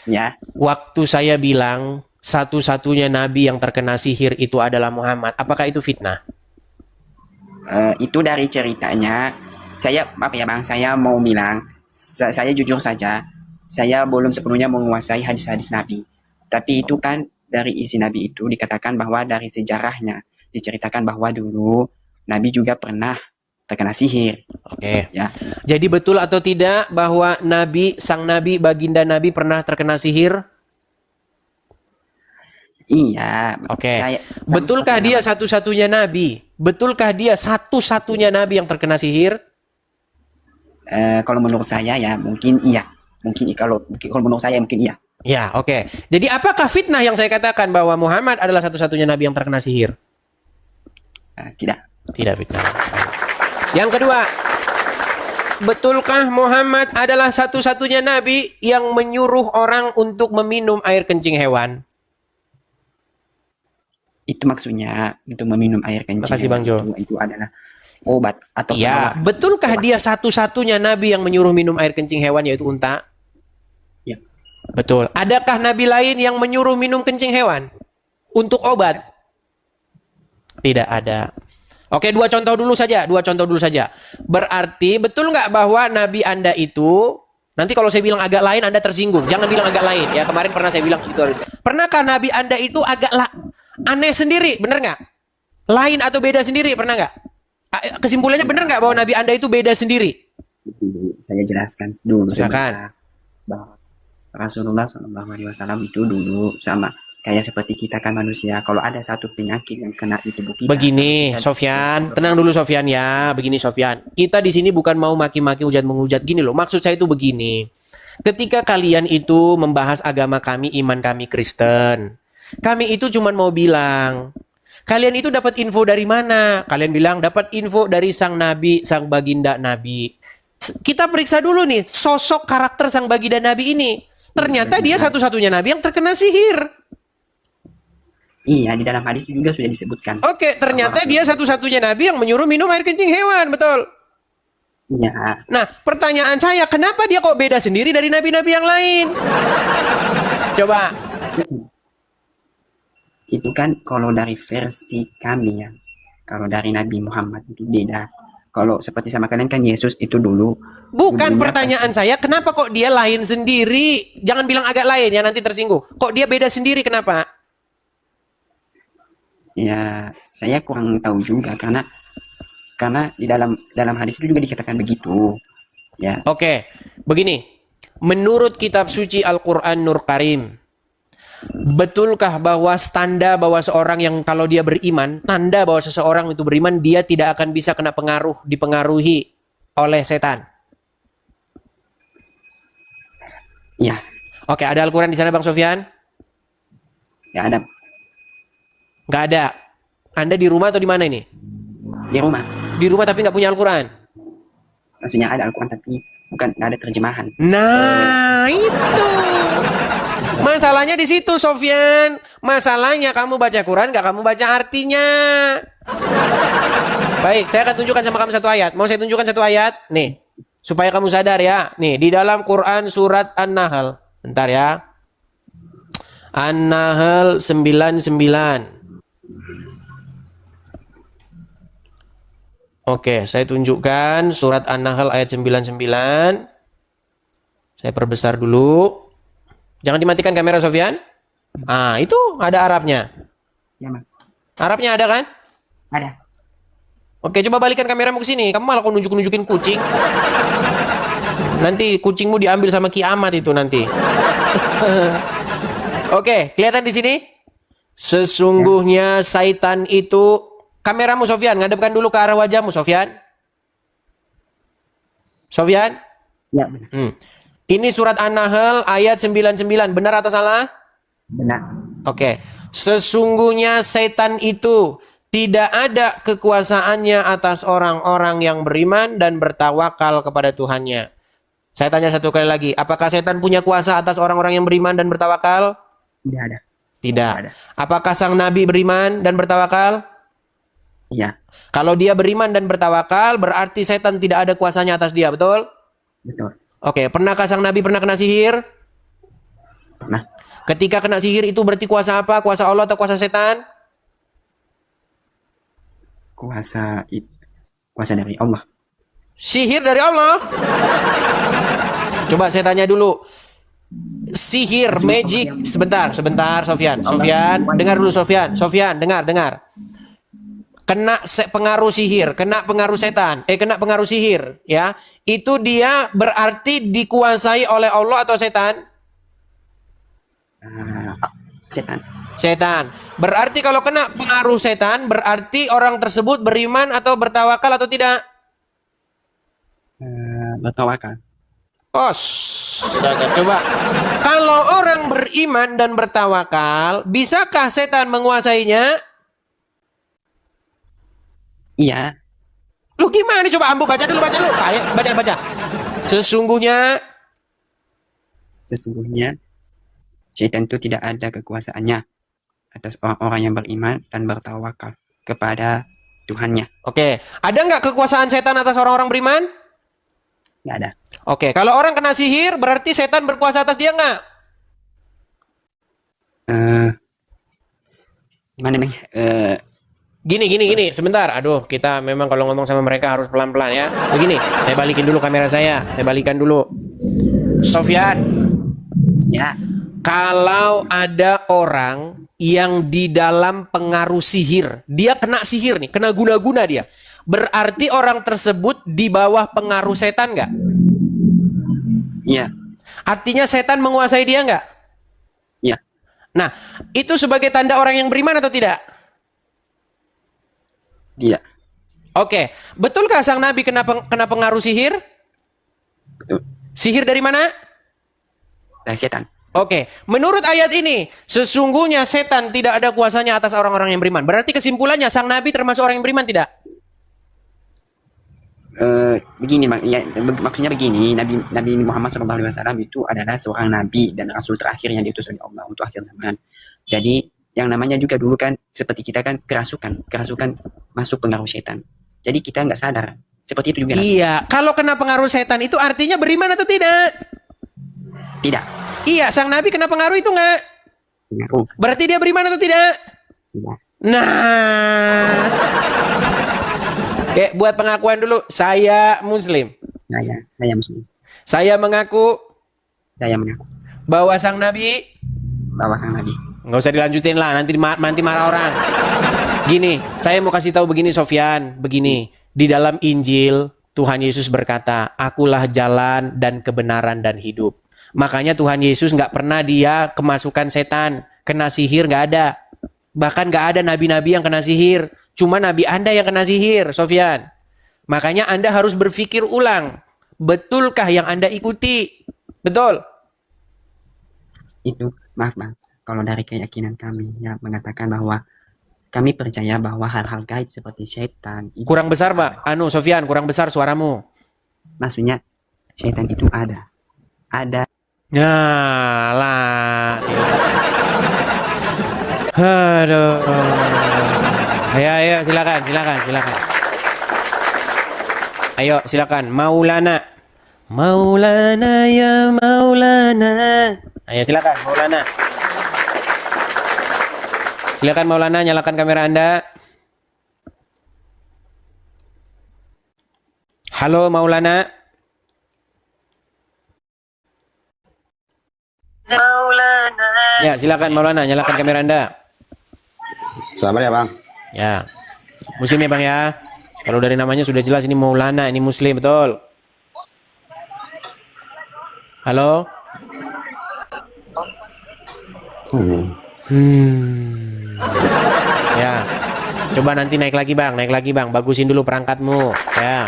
Ya. Waktu saya bilang satu-satunya nabi yang terkena sihir itu adalah Muhammad. Apakah itu fitnah? Itu dari ceritanya. Saya apa ya Bang? Saya mau bilang, saya jujur saja. Saya belum sepenuhnya menguasai hadis-hadis Nabi. Tapi itu kan dari isi Nabi itu dikatakan bahwa dari sejarahnya diceritakan bahwa dulu Nabi juga pernah terkena sihir. Oke. Ya. Jadi betul atau tidak bahwa sang Nabi, baginda Nabi pernah terkena sihir? Iya. Oke. Betulkah dia satu-satunya Nabi? Betulkah dia satu-satunya Nabi yang terkena sihir? Kalau menurut saya ya mungkin iya. Mungkin kalau menurut saya mungkin iya. Ya, oke. Jadi apakah fitnah yang saya katakan bahwa Muhammad adalah satu-satunya nabi yang terkena sihir? Tidak. Tidak fitnah. Yang kedua, betulkah Muhammad adalah satu-satunya nabi yang menyuruh orang untuk meminum air kencing hewan? Itu maksudnya untuk meminum air kencing. Terima kasih Bang Jo. Itu adalah obat atau ya, betulkah dia satu-satunya nabi yang menyuruh minum air kencing hewan yaitu unta? Ya. Betul. Adakah nabi lain yang menyuruh minum kencing hewan untuk obat? Tidak ada. Oke, dua contoh dulu saja. Berarti betul nggak bahwa nabi Anda itu, nanti kalau saya bilang agak lain Anda tersinggung. Jangan bilang agak lain ya. Kemarin pernah saya bilang itu. Pernahkah nabi Anda itu agak aneh sendiri? Bener nggak? Lain atau beda sendiri? Pernah nggak? Kesimpulannya bener nggak bahwa nabi Anda itu beda sendiri? Saya jelaskan dulu. Silakan. Bahwa Rasulullah SAW itu dulu sama kayak seperti kita kan manusia. Kalau ada satu penyakit yang kena di tubuh kita. Begini, Sofyan, tenang dulu Sofyan ya. Begini Sofyan, kita di sini bukan mau maki-maki, hujat menghujat. Gini loh, maksud saya itu begini. Ketika kalian itu membahas agama kami, iman kami Kristen, kami itu cuma mau bilang, kalian itu dapat info dari mana? Kalian bilang dapat info dari sang nabi, sang baginda nabi. Kita periksa dulu nih sosok karakter sang baginda nabi ini. Ternyata dia satu-satunya nabi yang terkena sihir. Iya, di dalam hadis juga sudah disebutkan. Oke, ternyata dia satu-satunya nabi yang menyuruh minum air kencing hewan, betul? Iya. Nah, pertanyaan saya, kenapa dia kok beda sendiri dari nabi-nabi yang lain? Coba. Itu kan kalau dari versi kami ya. Kalau dari Nabi Muhammad itu beda. Kalau seperti sama kalian kan Yesus itu dulu. Bukan pertanyaan saya, kenapa kok dia lain sendiri? Jangan bilang agak lain ya, nanti tersinggung. Kok dia beda sendiri, kenapa? Ya, saya kurang tahu juga karena di dalam hadis itu juga dikatakan begitu. Ya. Oke, begini. Menurut kitab suci Al-Qur'an Nur Karim, betulkah bahwa tanda bahwa seorang yang kalau dia beriman, tanda bahwa seseorang itu beriman, dia tidak akan bisa kena dipengaruhi oleh setan? Ya. Oke, ada Al-Quran di sana Bang Sofyan? Ya ada. Nggak ada. Anda di rumah atau di mana ini? Di rumah. Di rumah tapi nggak punya Al-Quran? Maksudnya ada Al-Quran tapi nggak ada terjemahan. Nah, itu. Masalahnya di situ, Sofyan. Masalahnya kamu baca Quran, nggak kamu baca artinya. Baik, saya akan tunjukkan sama kamu satu ayat. Mau saya tunjukkan satu ayat? Nih, supaya kamu sadar ya. Nih, di dalam Quran surat An-Nahl. Bentar ya. An-Nahl 99. Oke, saya tunjukkan surat An-Nahl ayat 99. Saya perbesar dulu. Jangan dimatikan kamera Sofyan. Ah, itu ada Arabnya. Ya, Bang. Arabnya ada kan? Ada. Oke, coba balikan kameramu ke sini. Kamu malah kau nunjukin kucing. Nanti kucingmu diambil sama kiamat itu nanti. Oke, kelihatan di sini? Sesungguhnya syaitan itu, kameramu Sofyan, ngadepkan dulu ke arah wajahmu Sofyan. Sofyan? Ya. Ini surat An-Nahl ayat 99. Benar atau salah? Benar. Oke. Sesungguhnya setan itu tidak ada kekuasaannya atas orang-orang yang beriman dan bertawakal kepada Tuhannya. Saya tanya satu kali lagi. Apakah setan punya kuasa atas orang-orang yang beriman dan bertawakal? Tidak ada. Tidak. Ada. Apakah sang nabi beriman dan bertawakal? Iya. Kalau dia beriman dan bertawakal, berarti setan tidak ada kuasanya atas dia, betul? Betul. Oke, pernahkah sang nabi pernah kena sihir? Pernah. Ketika kena sihir itu berarti kuasa apa? Kuasa Allah atau kuasa setan? Kuasa dari Allah. Sihir dari Allah. Coba saya tanya dulu. Sihir, magic. Sebentar, Sofyan. Sofyan, dengar dulu Sofyan. Sofyan, dengar. Kena pengaruh sihir, kena pengaruh setan, kena pengaruh sihir, ya. Itu dia berarti dikuasai oleh Allah atau setan? Setan. Setan. Berarti kalau kena pengaruh setan, berarti orang tersebut beriman atau bertawakal atau tidak? Bertawakal. Coba. Kalau orang beriman dan bertawakal, bisakah setan menguasainya? Iya. Lu gimana coba Ambu baca dulu. Saya baca. Sesungguhnya setan itu tidak ada kekuasaannya atas orang-orang yang beriman dan bertawakal kepada Tuhannya. Oke, ada nggak kekuasaan setan atas orang-orang beriman? Nggak ada. Oke, kalau orang kena sihir berarti setan berkuasa atas dia nggak? Gimana nih? Gini, sebentar. Aduh, kita memang kalau ngomong sama mereka harus pelan-pelan ya. Begini, saya balikin dulu kamera saya. Saya balikan dulu. Sofyan. Ya. Kalau ada orang yang di dalam pengaruh sihir, dia kena sihir nih, kena guna-guna dia. Berarti orang tersebut di bawah pengaruh setan nggak? Iya. Artinya setan menguasai dia nggak? Iya. Nah, itu sebagai tanda orang yang beriman atau tidak? Iya. Oke, betulkah sang Nabi kena pengaruh sihir? Betul. Sihir dari mana? Dari setan. Oke, menurut ayat ini, sesungguhnya setan tidak ada kuasanya atas orang-orang yang beriman. Berarti kesimpulannya, sang Nabi termasuk orang yang beriman tidak? Begini, ya, maksudnya begini, Nabi Muhammad SAW itu adalah seorang Nabi dan Rasul terakhir yang diutus oleh Allah untuk akhir zaman. Jadi, yang namanya juga dulu kan, seperti kita kan kerasukan masuk pengaruh setan. Jadi kita nggak sadar. Seperti itu juga. Iya, kalau kena pengaruh setan itu artinya beriman atau tidak? Tidak. Iya, sang Nabi kena pengaruh itu nggak? Pengaruh. Berarti dia beriman atau tidak? Tidak. Nah. Oke, buat pengakuan dulu. Saya Muslim. Saya Muslim. Saya mengaku bahwa sang Nabi. Nggak usah dilanjutin lah, nanti marah orang. Gini, saya mau kasih tahu begini Sofyan, begini. Di dalam Injil, Tuhan Yesus berkata, akulah jalan dan kebenaran dan hidup. Makanya Tuhan Yesus nggak pernah dia kemasukan setan, kena sihir nggak ada. Bahkan nggak ada nabi-nabi yang kena sihir. Cuma nabi Anda yang kena sihir, Sofyan. Makanya Anda harus berpikir ulang. Betulkah yang Anda ikuti? Betul? Itu, maaf Bang. Kalau dari keyakinan kami ya mengatakan bahwa kami percaya bahwa hal-hal gaib seperti setan. Kurang besar, Pak. Sofyan, kurang besar suaramu. Maksudnya setan itu ada. Lah. Aduh. Ayo, silakan. Ayo, silakan. Maulana ya Maulana. Ayo, silakan Maulana. Silakan Maulana, nyalakan kamera Anda. Halo Maulana. Ya, silakan Maulana, nyalakan kamera Anda. Selamat ya, Bang. Ya. Muslim ya, Bang ya. Kalau dari namanya sudah jelas ini Maulana, ini Muslim, betul. Halo? Ya. Coba nanti naik lagi, Bang. Bagusin dulu perangkatmu. Ya.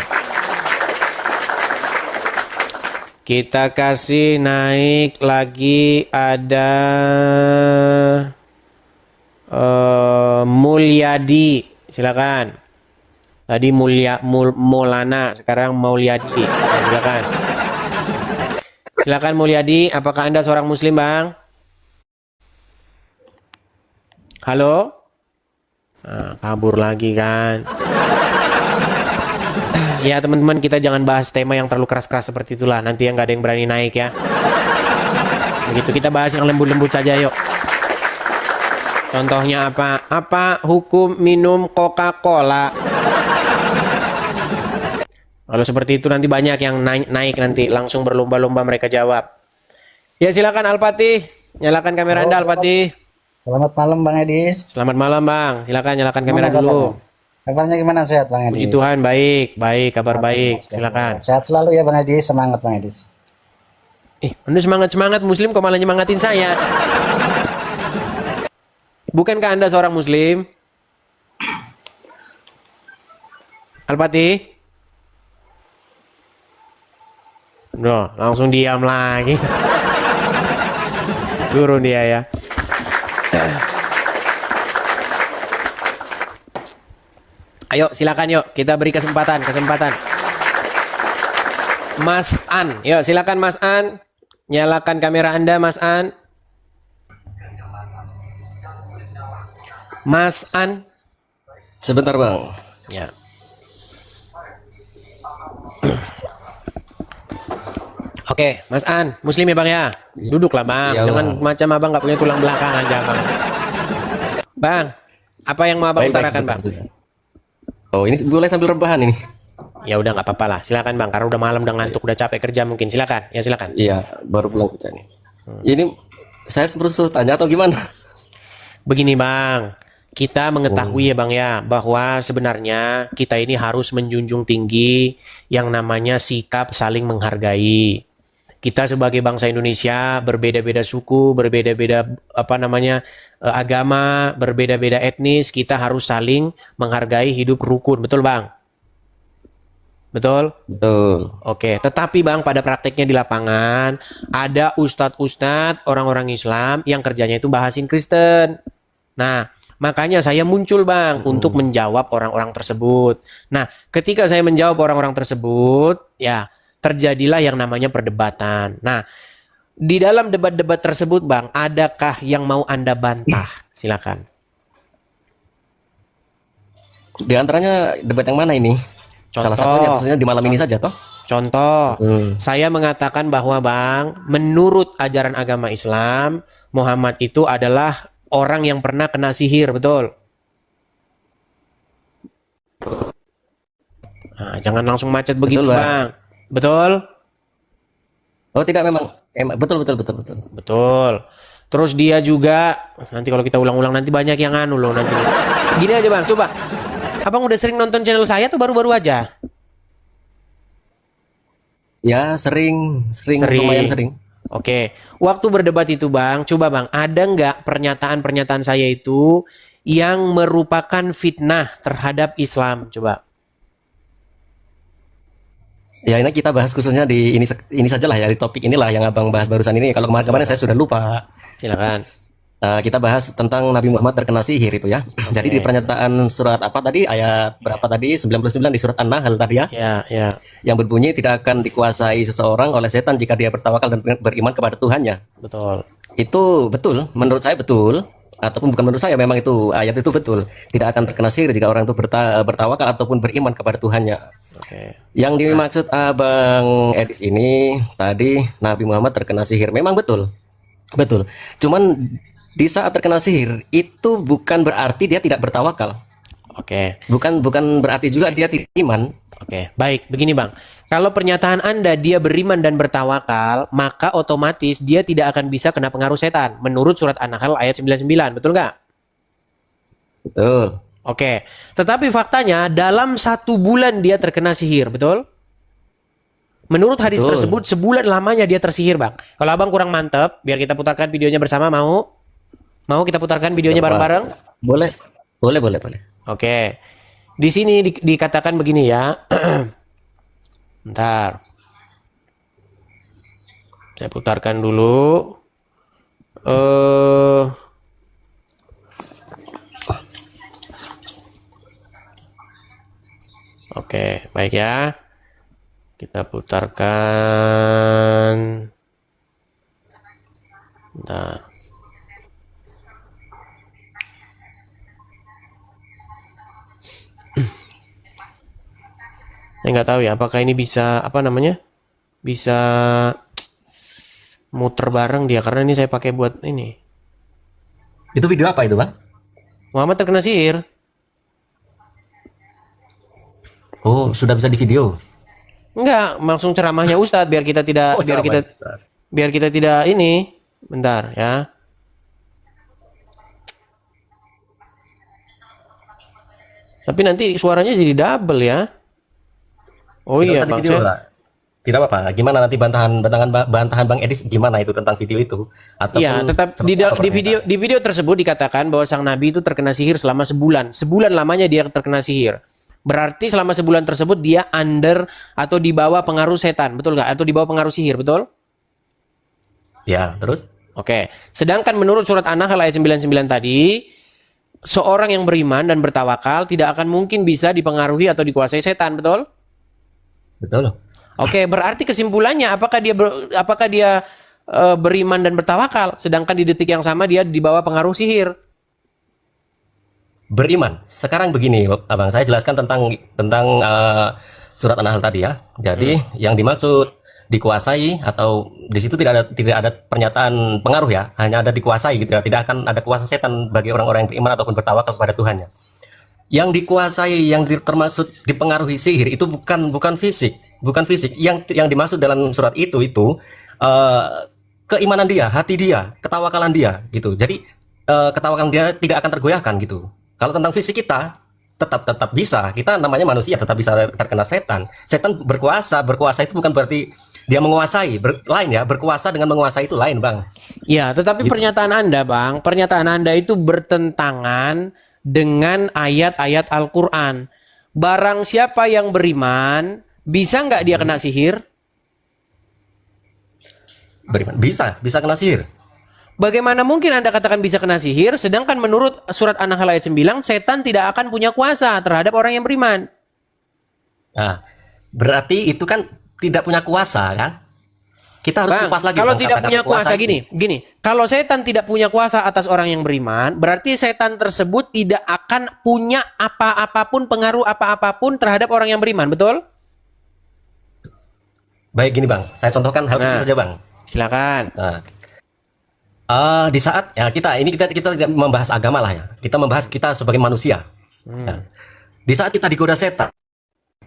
Kita kasih naik lagi ada Mulyadi. Silakan. Tadi Maulana, sekarang Mulyadi. Ya, silakan. Silakan Mulyadi, apakah Anda seorang Muslim, Bang? Halo? Nah, kabur lagi kan. Ya teman-teman, kita jangan bahas tema yang terlalu keras-keras seperti itulah. Nanti yang nggak ada yang berani naik ya. Begitu, kita bahas yang lembut-lembut saja yuk. Contohnya apa? Apa hukum minum Coca-Cola? Kalau seperti itu nanti banyak yang naik nanti. Langsung berlomba-lomba mereka jawab. Ya silakan Al-Fatih. Nyalakan kamera Anda Al-Fatih. Selamat malam Bang Edis. Selamat malam Bang. Silakan nyalakan kamera dulu. Kabarnya gimana, sehat Bang Edis? Puji Tuhan, baik, kabar baik. Silakan. Sehat selalu ya Bang Edis, semangat Bang Edis. Anda semangat Muslim kok malah nyemangatin saya? Bukankah Anda seorang Muslim? Al-Fatih? Langsung diam lagi. Turun dia ya. Ayo silakan yuk, kita beri kesempatan. Mas An, yuk silakan Mas An. Nyalakan kamera Anda Mas An. Mas An. Sebentar Bang. Ya. Oke, Mas An, Muslim ya Bang ya? Duduklah Bang, ya, jangan macam Abang nggak punya tulang belakang aja Bang. Bang, apa yang mau Abang utarakan Bang? Oh ini boleh sambil rebahan ini? Ya udah nggak apa-apa lah, silakan Bang, karena udah malam, udah ngantuk, udah capek kerja mungkin, silakan. Ya silakan. Iya, baru pulang kerja nih. Ini saya perlu tanya atau gimana? Begini Bang, kita mengetahui ya Bang ya, bahwa sebenarnya kita ini harus menjunjung tinggi yang namanya sikap saling menghargai. Kita sebagai bangsa Indonesia berbeda-beda suku, berbeda-beda agama, berbeda-beda etnis, kita harus saling menghargai, hidup rukun, betul Bang? Betul? Betul. Oke, tetapi Bang, pada prakteknya di lapangan ada ustadz-ustadz orang-orang Islam yang kerjanya itu bahasin Kristen. Nah, makanya saya muncul Bang untuk menjawab orang-orang tersebut. Nah, ketika saya menjawab orang-orang tersebut, ya terjadilah yang namanya perdebatan. Nah, di dalam debat-debat tersebut Bang, adakah yang mau Anda bantah? Silakan. Di antaranya debat yang mana ini? Salah satunya tentunya di malam ini saja toh. Contoh, saya mengatakan bahwa Bang, menurut ajaran agama Islam, Muhammad itu adalah orang yang pernah kena sihir, betul? Nah, jangan langsung macet begitu, Bang. Betul? Oh, tidak, memang betul. Betul. Terus dia juga, nanti kalau kita ulang-ulang nanti banyak yang anu loh nanti. Gini aja Bang, coba. Abang udah sering nonton channel saya tuh baru-baru aja? Ya, sering. Lumayan sering. Oke, waktu berdebat itu Bang, coba Bang, ada nggak pernyataan-pernyataan saya itu yang merupakan fitnah terhadap Islam? Coba. Ya, ini kita bahas khususnya di ini sajalah ya, di topik inilah yang Abang bahas barusan ini. Kalau kemarin-kemarin saya sudah lupa. Silakan. Kita bahas tentang Nabi Muhammad terkena sihir itu ya. Okay. Jadi di pernyataan surat apa tadi, ayat berapa tadi, 99 di surat An-Nahl tadi ya. Ya. Yang berbunyi tidak akan dikuasai seseorang oleh setan jika dia bertawakal dan beriman kepada Tuhannya. Betul. Itu betul, menurut saya betul. Ataupun bukan menurut saya, memang itu ayat itu betul. Tidak akan terkena sihir jika orang itu bertawakal ataupun beriman kepada Tuhannya. Okay. Yang dimaksud Abang Edis ini tadi Nabi Muhammad terkena sihir, memang betul. Cuman di saat terkena sihir itu bukan berarti dia tidak bertawakal. Oke. Bukan berarti juga dia tidak iman. Oke, baik. Begini Bang, kalau pernyataan Anda dia beriman dan bertawakal, maka otomatis dia tidak akan bisa kena pengaruh setan. Menurut surat An-Nahl ayat 99, betul nggak? Betul. Oke, tetapi faktanya dalam 1 bulan dia terkena sihir, betul? Menurut hadis tersebut, sebulan lamanya dia tersihir Bang. Kalau Abang kurang mantep, biar kita putarkan videonya bersama, mau? Mau kita putarkan videonya bareng-bareng? Boleh. Oke. Di sini dikatakan begini ya. Bentar. Saya putarkan dulu. Oke, baik ya. Kita putarkan. Bentar. Saya nggak tahu ya, apakah ini bisa bisa muter bareng dia, karena ini saya pakai buat ini. Itu video apa itu Bang? Muhammad terkena sihir. Oh, sudah bisa di video? Enggak, langsung ceramahnya Ustadz biar kita tidak biar kita tidak ini. Bentar ya. Tapi nanti suaranya jadi double ya. Oh iya Bang, tidak apa-apa. Gimana nanti bantahan Bang Edis gimana itu tentang video itu? Iya, tetap di video tersebut dikatakan bahwa sang nabi itu terkena sihir selama sebulan. Sebulan lamanya dia terkena sihir. Berarti selama sebulan tersebut dia under atau di bawah pengaruh setan, betul nggak? Atau di bawah pengaruh sihir, betul? Ya, terus? Oke. Sedangkan menurut surat An-Nahl ayat 99 tadi, seorang yang beriman dan bertawakal tidak akan mungkin bisa dipengaruhi atau dikuasai setan, betul? Betul. Oke, berarti kesimpulannya apakah dia beriman dan bertawakal, sedangkan di detik yang sama dia di bawah pengaruh sihir? Beriman. Sekarang begini, Abang, saya jelaskan tentang surat An-Nahl tadi ya. Jadi yang dimaksud dikuasai atau di situ tidak ada pernyataan pengaruh ya, hanya ada dikuasai gitu ya. Tidak akan ada kuasa setan bagi orang-orang yang beriman ataupun bertawakal kepada Tuhannya. Yang dikuasai, yang termasuk dipengaruhi sihir itu bukan fisik. Yang dimaksud dalam surat itu keimanan dia, hati dia, ketawakalan dia gitu. Jadi ketawakalan dia tidak akan tergoyahkan gitu. Kalau tentang fisik kita tetap bisa, kita namanya manusia tetap bisa terkena setan. Setan berkuasa itu bukan berarti dia menguasai, lain ya, berkuasa dengan menguasai itu lain, Bang. Ya, tetapi Gitu. pernyataan Anda, Bang, pernyataan Anda itu bertentangan dengan ayat-ayat Al-Quran. Barang siapa yang beriman, bisa nggak dia kena sihir? Beriman. Bisa kena sihir. Bagaimana mungkin Anda katakan bisa kena sihir, sedangkan menurut surat An-Nahl ayat 9, setan tidak akan punya kuasa terhadap orang yang beriman. Nah, berarti itu kan tidak punya kuasa, kan? Kita harus Bang, kupas lagi. kalau Bang, tidak kata-kata punya kuasa itu. gini, kalau setan tidak punya kuasa atas orang yang beriman, berarti setan tersebut tidak akan punya apa-apapun, pengaruh apa-apapun terhadap orang yang beriman, betul? Baik, gini Bang, saya contohkan hal kecil saja, Bang. Silakan. Nah, di saat ya kita tidak membahas agama lah ya, kita membahas kita sebagai manusia. Ya. Di saat kita digoda setan,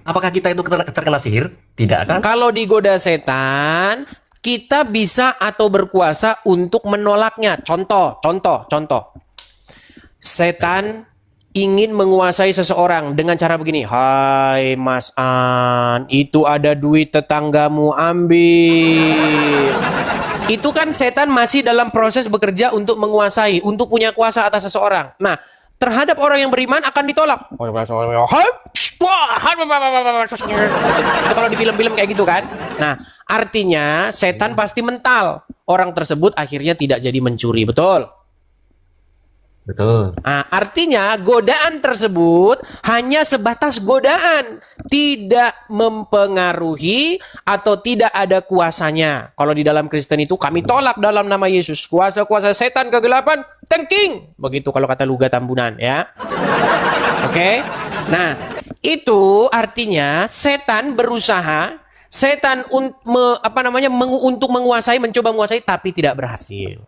apakah kita itu terkena sihir? Tidak kan? Kalau digoda setan, kita bisa atau berkuasa untuk menolaknya. Contoh. Setan ingin menguasai seseorang dengan cara begini. Hai Mas An, itu ada duit tetanggamu, ambil. Itu kan setan masih dalam proses bekerja untuk menguasai, untuk punya kuasa atas seseorang. Nah, terhadap orang yang beriman akan ditolak. Itu kalau di film-film kayak gitu kan. Nah, artinya setan pasti mental. Orang tersebut akhirnya tidak jadi mencuri, betul? Betul. Nah, artinya godaan tersebut hanya sebatas godaan, tidak mempengaruhi atau tidak ada kuasanya. Kalau di dalam Kristen itu kami tolak dalam nama Yesus. Kuasa-kuasa setan kegelapan, tengking. Begitu kalau kata Luga Tambunan ya. Oke. Nah, itu artinya setan berusaha, setan untuk menguasai, mencoba menguasai tapi tidak berhasil.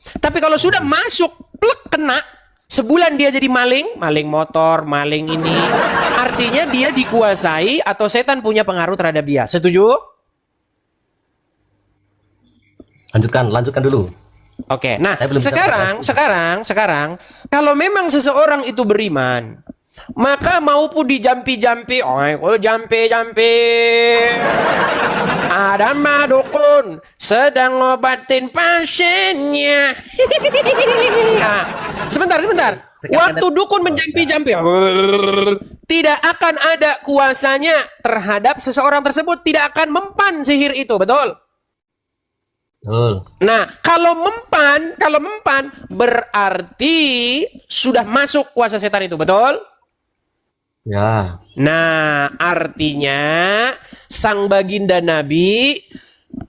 Tapi kalau sudah masuk, plek, kena, sebulan dia jadi maling motor, maling ini. Artinya dia dikuasai atau setan punya pengaruh terhadap dia. Setuju? Lanjutkan dulu. Oke, nah sekarang kalau memang seseorang itu beriman, maka maupun dijampi-jampi, jampi-jampi, ada madukun sedang ngobatin pasiennya. Nah, sebentar. Waktu dukun menjampi-jampi, tidak akan ada kuasanya terhadap seseorang tersebut, tidak akan mempan sihir itu, betul? Betul. Nah, kalau mempan berarti sudah masuk kuasa setan itu, betul? Ya. Nah, artinya sang baginda Nabi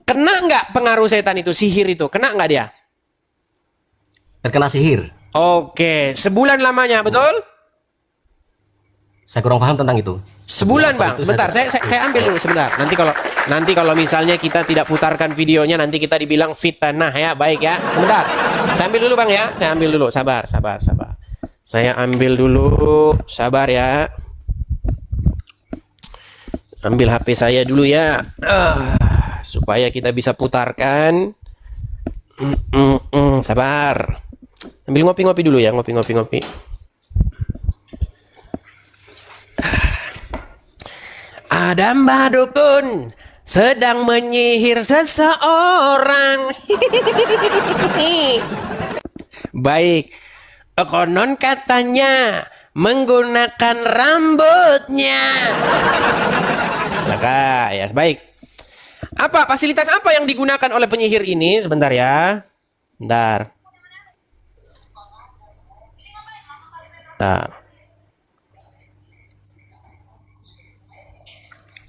kena nggak pengaruh setan itu, sihir itu? Kena nggak dia? Terkena sihir. Oke, sebulan lamanya, betul? Saya kurang paham tentang itu. Sebulan, Bang. Sebentar, saya ambil dulu sebentar. Nanti kalau misalnya kita tidak putarkan videonya, nanti kita dibilang fitnah ya. Baik ya. Sebentar. Saya ambil dulu, Bang ya. Saya ambil dulu. Sabar. Saya ambil dulu. Sabar ya. Ambil HP saya dulu ya. Supaya kita bisa putarkan. Sabar. Ambil ngopi-ngopi dulu ya. Ngopi. Ada mbah dukun sedang menyihir seseorang. Baik. Konon katanya menggunakan rambutnya. Maka ya baik. Apa fasilitas apa yang digunakan oleh penyihir ini? Sebentar ya. Bentar.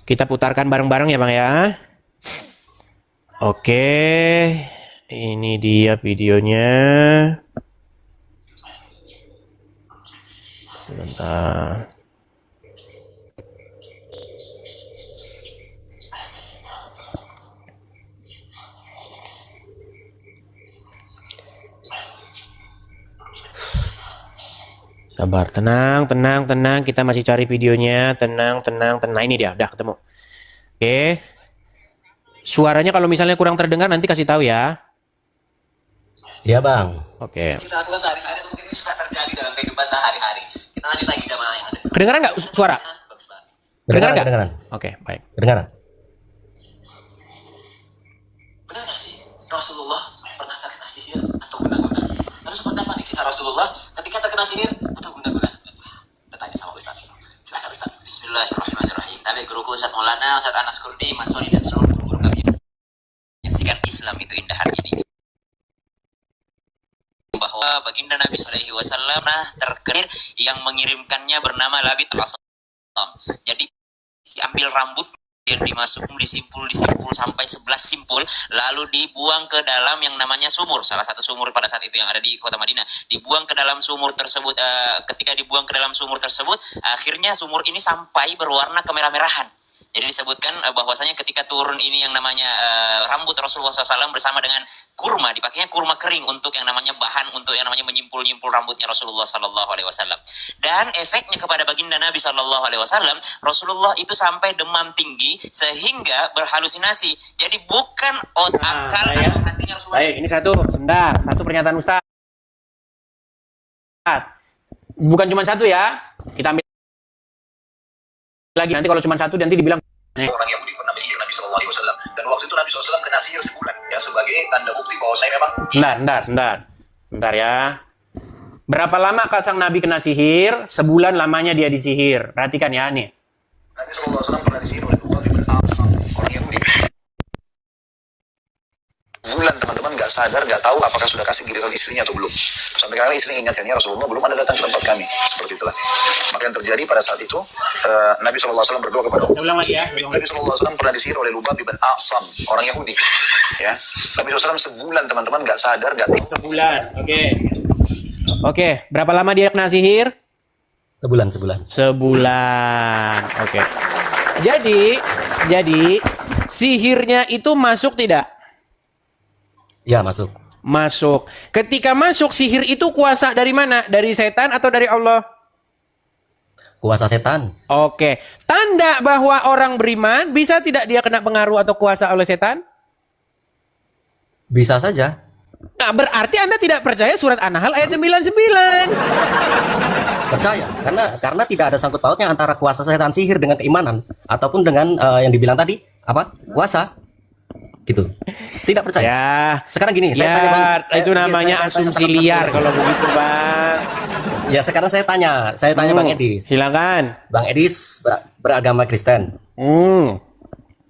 Kita putarkan bareng-bareng ya Bang ya. Oke. Ini dia videonya. Sebentar. Sabar, tenang. Kita masih cari videonya. Tenang. Ini dia, udah ketemu. Oke. Suaranya kalau misalnya kurang terdengar nanti kasih tahu ya. Iya, Bang. Oke. Kita lakukan sehari-hari mungkin ini suka terjadi dalam kehidupan sehari-hari. Kita lanjut lagi jamaah yang ada. Kedengaran nggak suara? Kedengaran nggak? Kedengaran. Oke, baik. Kedengaran. kena sihir atau guna-guna? Bertanya sama Ustaz. Silakan Ustaz. Bismillahirrahmanirrahim. Tapi guruku Ustaz Maulana, Ustaz Anas Kurdi, Mas Soni dan seluruh guru-guru kami. Menyaksikan Islam itu indah hari ini. Bahwa baginda Nabi SAW terkenal yang mengirimkannya bernama Labid al-Asam. Jadi diambil rambut yang disimpul sampai 11 simpul, lalu dibuang ke dalam yang namanya sumur, salah satu sumur pada saat itu yang ada di kota Madinah. Dibuang ke dalam sumur tersebut. Ketika dibuang ke dalam sumur tersebut, akhirnya sumur ini sampai berwarna kemerah-merahan. Jadi disebutkan bahwasanya ketika turun ini yang namanya rambut Rasulullah SAW bersama dengan kurma, dipakainya kurma kering untuk yang namanya bahan untuk yang namanya menyimpul-nyimpul rambutnya Rasulullah SAW. Dan efeknya kepada baginda Nabi SAW, Rasulullah itu sampai demam tinggi sehingga berhalusinasi. Jadi bukan akal atau hatinya Rasulullah. Baik, ini sebentar, satu pernyataan Ustaz. Bukan cuma satu ya, kita ambil lagi, nanti kalau cuma satu nanti dibilang orang Yahudi pernah menyihir Nabi SAW, dan waktu itu Nabi SAW kena sihir sebulan ya, sebagai tanda bukti bahwa saya memang Bentar ya. Berapa lama sang Nabi kena sihir? Sebulan lamanya dia disihir. Perhatikan ya nih. Nabi SAW pernah disihir oleh Ubay bin Al-Sam, orang Yahudi. Bulan teman-teman nggak sadar, nggak tahu apakah sudah kasih giliran istrinya atau belum. Sampai kali istri ingatkan, ya Rasulullah belum ada datang ke tempat kami. Seperti itulah. Maka yang terjadi pada saat itu, Nabi SAW berdoa kepada Allah. Nabi SAW pernah disihir oleh Ubay bin Al-Sam, orang Yahudi. Ya, Nabi SAW sebulan teman-teman nggak sadar, nggak tahu. Sebulan, oke. Berapa lama dia kena sihir? Sebulan. Oke. Jadi sihirnya itu masuk tidak? Ya, masuk. Ketika masuk, sihir itu kuasa dari mana? Dari setan atau dari Allah? Kuasa setan. Oke. Tanda bahwa orang beriman, bisa tidak dia kena pengaruh atau kuasa oleh setan? Bisa saja. Nah, berarti Anda tidak percaya surat An-Nahl ayat 99. Percaya, karena tidak ada sangkut pautnya antara kuasa setan sihir dengan keimanan ataupun dengan yang dibilang tadi, apa? Kuasa. Gitu. Tidak percaya. Ya. Sekarang gini, ya, saya tanya Bang. Itu namanya asumsi liar kalau begitu, Bang. Ya, sekarang saya tanya Bang Edis. Silakan. Bang Edis beragama Kristen.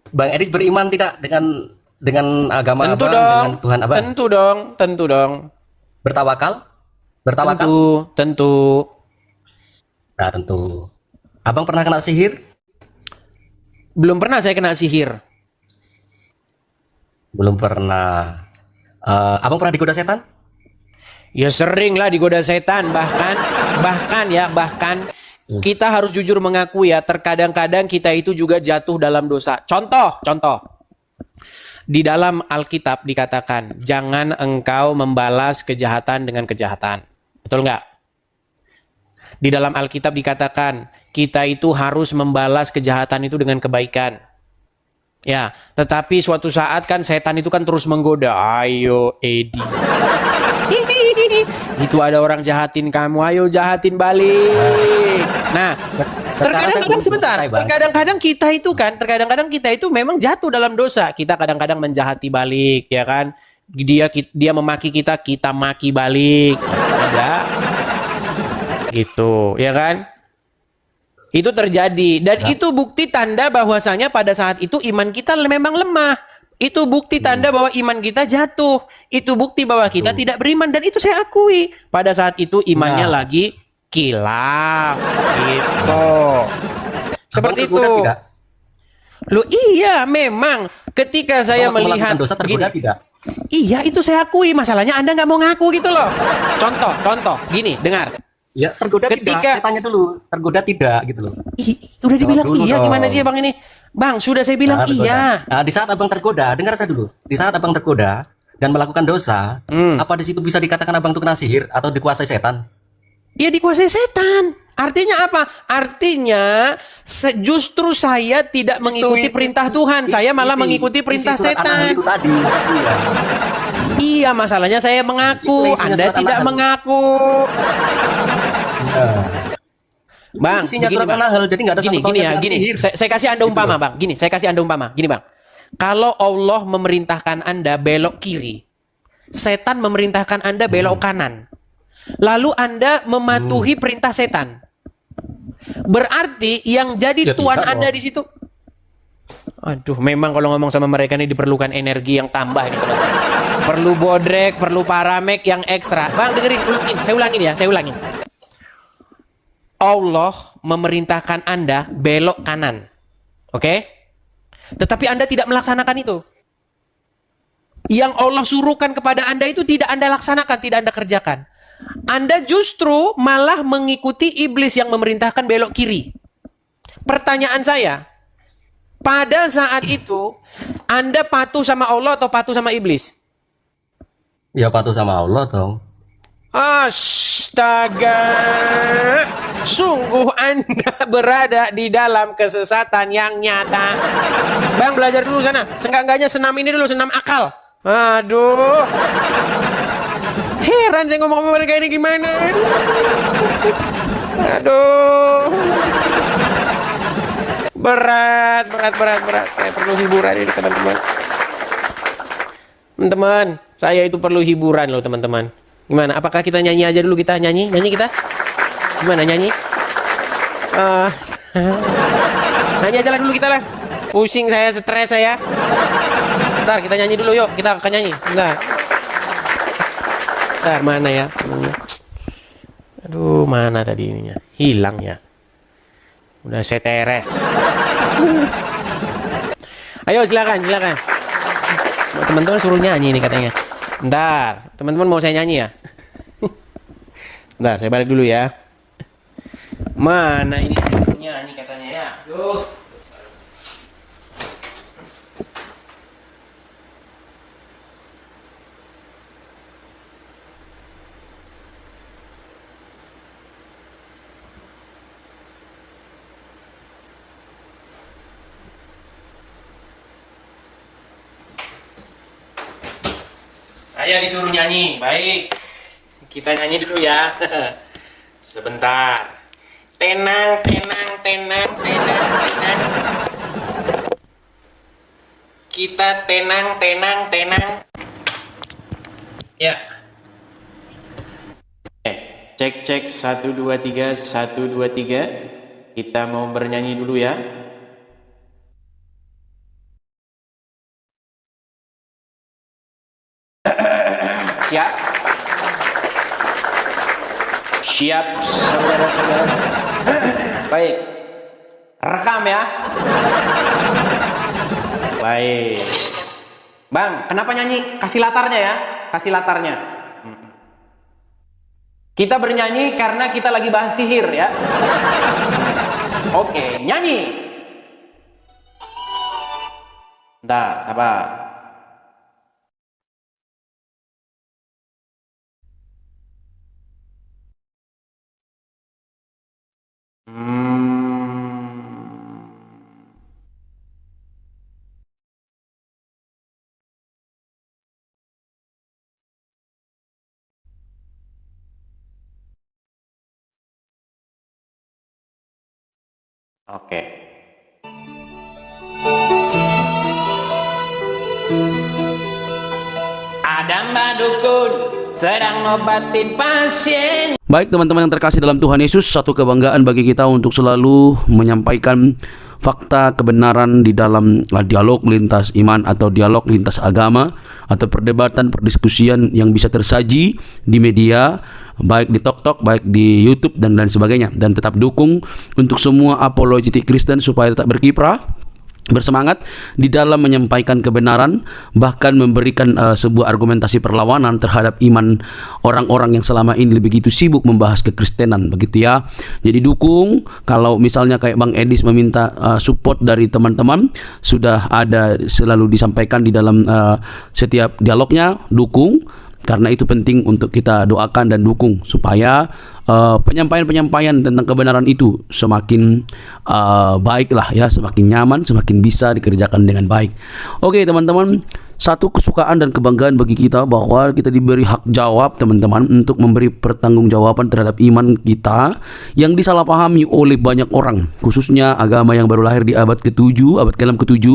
Bang Edis beriman tidak dengan agama tentu Abang, dong. dengan Tuhan Abang? Tentu dong. Bertawakal? Tentu. Nah, tentu. Abang pernah kena sihir? Belum pernah saya kena sihir. Belum pernah. Abang pernah digoda setan? Ya sering lah digoda setan. Bahkan kita harus jujur mengakui ya, terkadang-kadang kita itu juga jatuh dalam dosa. Contoh. Di dalam Alkitab dikatakan, jangan engkau membalas kejahatan dengan kejahatan. Betul nggak? Di dalam Alkitab dikatakan, kita itu harus membalas kejahatan itu dengan kebaikan. Ya, tetapi suatu saat kan setan itu kan terus menggoda. Ayo Edi. Itu ada orang jahatin kamu, ayo jahatin balik. Nah, terkadang-kadang kita itu memang jatuh dalam dosa. Kita kadang-kadang menjahati balik, ya kan? Dia memaki kita maki balik. Ada. Gitu, ya kan? Itu terjadi dan itu bukti tanda bahwasanya pada saat itu iman kita memang lemah. Itu bukti tanda bahwa iman kita jatuh. Itu bukti bahwa kita tidak beriman dan itu saya akui. Pada saat itu imannya lagi kilaf. Gitu. Seperti itu. Loh iya memang ketika saya melihat dosa tergoda tidak? Iya itu saya akui. Masalahnya Anda nggak mau ngaku gitu loh. Contoh gini dengar. Ya tergoda tidak, saya tanya dulu, tergoda tidak gitu loh. Udah dibilang iya dong. Gimana sih Bang ini? Bang, sudah saya bilang iya. Nah, di saat Abang tergoda, dengar saya dulu. Di saat Abang tergoda dan melakukan dosa, apa di situ bisa dikatakan Abang itu kena sihir atau dikuasai setan? Iya dikuasai setan. Artinya apa? Artinya justru saya tidak mengikuti perintah Tuhan, saya malah mengikuti perintah setan. Itu tadi. Iya, masalahnya saya mengaku, Anda tidak mengaku. Bang, isinya surat An-Nahl, jadi nggak ada gini. Saya kasih Anda umpama, Bang. Saya kasih Anda umpama. Gini, Bang. Kalau Allah memerintahkan Anda belok kiri, setan memerintahkan Anda belok kanan. lalu Anda mematuhi perintah setan. Berarti yang jadi tuan Anda di situ. Aduh, memang kalau ngomong sama mereka ini diperlukan energi yang tambah ini, teman-teman. Perlu bodrek, perlu paramek yang ekstra. Bang, dengerin, saya ulangin. Allah memerintahkan Anda belok kanan. Oke? Tetapi Anda tidak melaksanakan itu. Yang Allah suruhkan kepada Anda itu tidak Anda laksanakan, tidak Anda kerjakan. Anda justru malah mengikuti iblis yang memerintahkan belok kiri. Pertanyaan saya, pada saat itu Anda patuh sama Allah atau patuh sama iblis? Ya patuh sama Allah dong. Astaga, sungguh Anda berada di dalam kesesatan yang nyata. Bang, belajar dulu sana. Seenggak-enggaknya senam ini dulu, senam akal. Aduh, heran saya ngomong sama mereka ini gimana. Aduh, berat. Saya perlu hiburan ini, teman-teman. Teman-teman, saya itu perlu hiburan loh, teman-teman. Gimana? Apakah kita nyanyi aja dulu, kita nyanyi kita? Gimana nyanyi? Nyanyi aja lah dulu kita lah. Pusing saya, stres saya. Bentar, kita nyanyi dulu yuk. Kita akan nyanyi. Bentar, mana ya? Aduh, mana tadi ininya? Hilang ya. Udah saya teres. Ayo silakan. Teman-teman suruh nyanyi nih katanya. Bentar, teman-teman mau saya nyanyi ya? Bentar, saya balik dulu ya. Mana ini suruh nyanyi katanya ya? Duh. Saya disuruh nyanyi, baik. Kita nyanyi dulu ya. Sebentar. Tenang. Kita tenang. Ya. Cek 1 2 3. Kita mau bernyanyi dulu ya. Siap, saudara-saudara. Baik. Rekam ya. Baik. Bang, kenapa nyanyi? Kasih latarnya ya. Kasih latarnya. Kita bernyanyi karena kita lagi bahas sihir ya. Oke, nyanyi. Bentar, sabar. Oke. Ada mbak dukun sedang ngobatin pasien. Baik teman-teman yang terkasih dalam Tuhan Yesus, satu kebanggaan bagi kita untuk selalu menyampaikan fakta kebenaran di dalam dialog lintas iman atau dialog lintas agama atau perdebatan, perdiskusian yang bisa tersaji di media, baik di TokTok, baik di YouTube dan lain sebagainya. Dan tetap dukung untuk semua apologetik Kristen supaya tetap berkiprah, bersemangat di dalam menyampaikan kebenaran, bahkan memberikan sebuah argumentasi perlawanan terhadap iman orang-orang yang selama ini begitu sibuk membahas kekristenan, begitu ya. Jadi dukung. Kalau misalnya kayak Bang Edis meminta support dari teman-teman, sudah ada selalu disampaikan di dalam setiap dialognya, dukung. Karena itu penting untuk kita doakan dan dukung supaya penyampaian-penyampaian tentang kebenaran itu semakin baik lah ya, semakin nyaman, semakin bisa dikerjakan dengan baik. Oke teman-teman, satu kesukaan dan kebanggaan bagi kita bahwa kita diberi hak jawab teman-teman untuk memberi pertanggungjawaban terhadap iman kita yang disalahpahami oleh banyak orang, khususnya agama yang baru lahir di abad ke-7, abad ke-6 ke-7,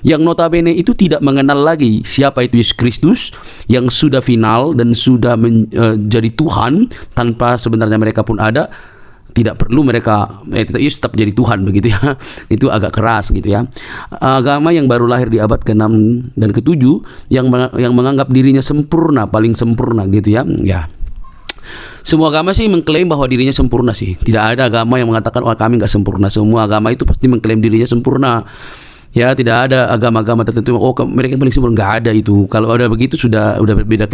yang notabene itu tidak mengenal lagi siapa itu Yesus Kristus yang sudah final dan sudah menjadi Tuhan tanpa sebenarnya mereka pun ada. Tidak perlu mereka Yesus tetap jadi Tuhan begitu ya. Itu agak keras gitu ya. Agama yang baru lahir di abad ke-6 dan ke-7 yang menganggap dirinya sempurna, paling sempurna gitu ya. Ya. Semua agama sih mengklaim bahwa dirinya sempurna sih. Tidak ada agama yang mengatakan kami nggak sempurna. Semua agama itu pasti mengklaim dirinya sempurna. Ya, tidak ada agama-agama tertentu mereka yang paling sempurna, nggak ada itu. Kalau ada begitu sudah berbeda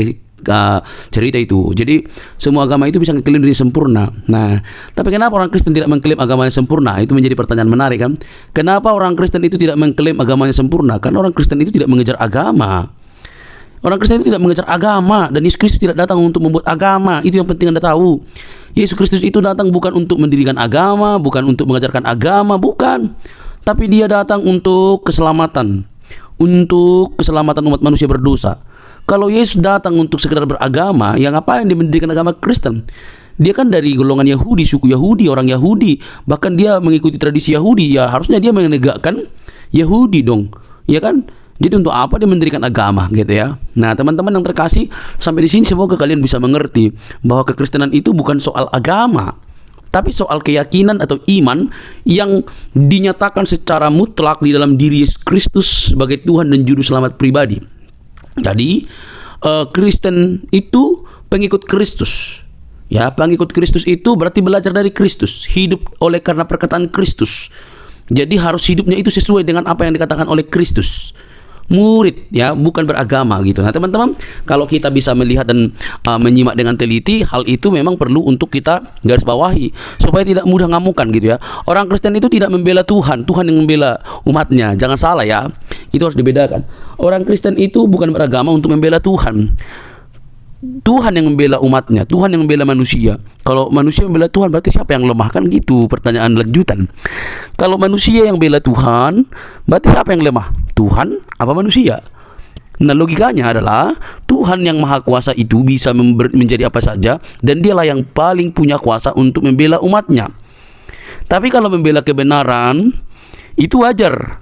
cerita itu. Jadi semua agama itu bisa mengklaim diri sempurna. Nah, tapi kenapa orang Kristen tidak mengklaim agamanya sempurna? Itu menjadi pertanyaan menarik kan? Kenapa orang Kristen itu tidak mengklaim agamanya sempurna? Karena orang Kristen itu tidak mengejar agama. Orang Kristen itu tidak mengejar agama, dan Yesus Kristus tidak datang untuk membuat agama. Itu yang penting Anda tahu. Yesus Kristus itu datang bukan untuk mendirikan agama, bukan untuk mengajarkan agama, bukan. Tapi dia datang untuk keselamatan umat manusia berdosa. Kalau Yesus datang untuk sekedar beragama, yang ngapain dia mendirikan agama Kristen? Dia kan dari golongan Yahudi, suku Yahudi, orang Yahudi, bahkan dia mengikuti tradisi Yahudi. Ya harusnya dia menegakkan Yahudi dong, ya kan? Jadi untuk apa dia mendirikan agama gitu ya? Nah, teman-teman yang terkasih, sampai di sini semoga kalian bisa mengerti bahwa kekristenan itu bukan soal agama, tapi soal keyakinan atau iman yang dinyatakan secara mutlak di dalam diri Yesus Kristus sebagai Tuhan dan Juru Selamat pribadi. Jadi Kristen itu pengikut Kristus. Ya, pengikut Kristus itu berarti belajar dari Kristus, hidup oleh karena perkataan Kristus. Jadi harus hidupnya itu sesuai dengan apa yang dikatakan oleh Kristus. Murid ya, bukan beragama gitu. Nah teman-teman, kalau kita bisa melihat dan menyimak dengan teliti, hal itu memang perlu untuk kita garis bawahi supaya tidak mudah ngamukan gitu ya. Orang Kristen itu tidak membela Tuhan, Tuhan yang membela umatnya. Jangan salah ya, itu harus dibedakan. Orang Kristen itu bukan beragama untuk membela Tuhan. Tuhan yang membela umatnya, Tuhan yang membela manusia. Kalau manusia membela Tuhan, berarti siapa yang lemah? Kan gitu pertanyaan lanjutan. Kalau manusia yang bela Tuhan, berarti siapa yang lemah? Tuhan apa manusia? Nah logikanya adalah Tuhan yang maha kuasa itu bisa menjadi apa saja, dan dialah yang paling punya kuasa untuk membela umatnya. Tapi kalau membela kebenaran, itu wajar.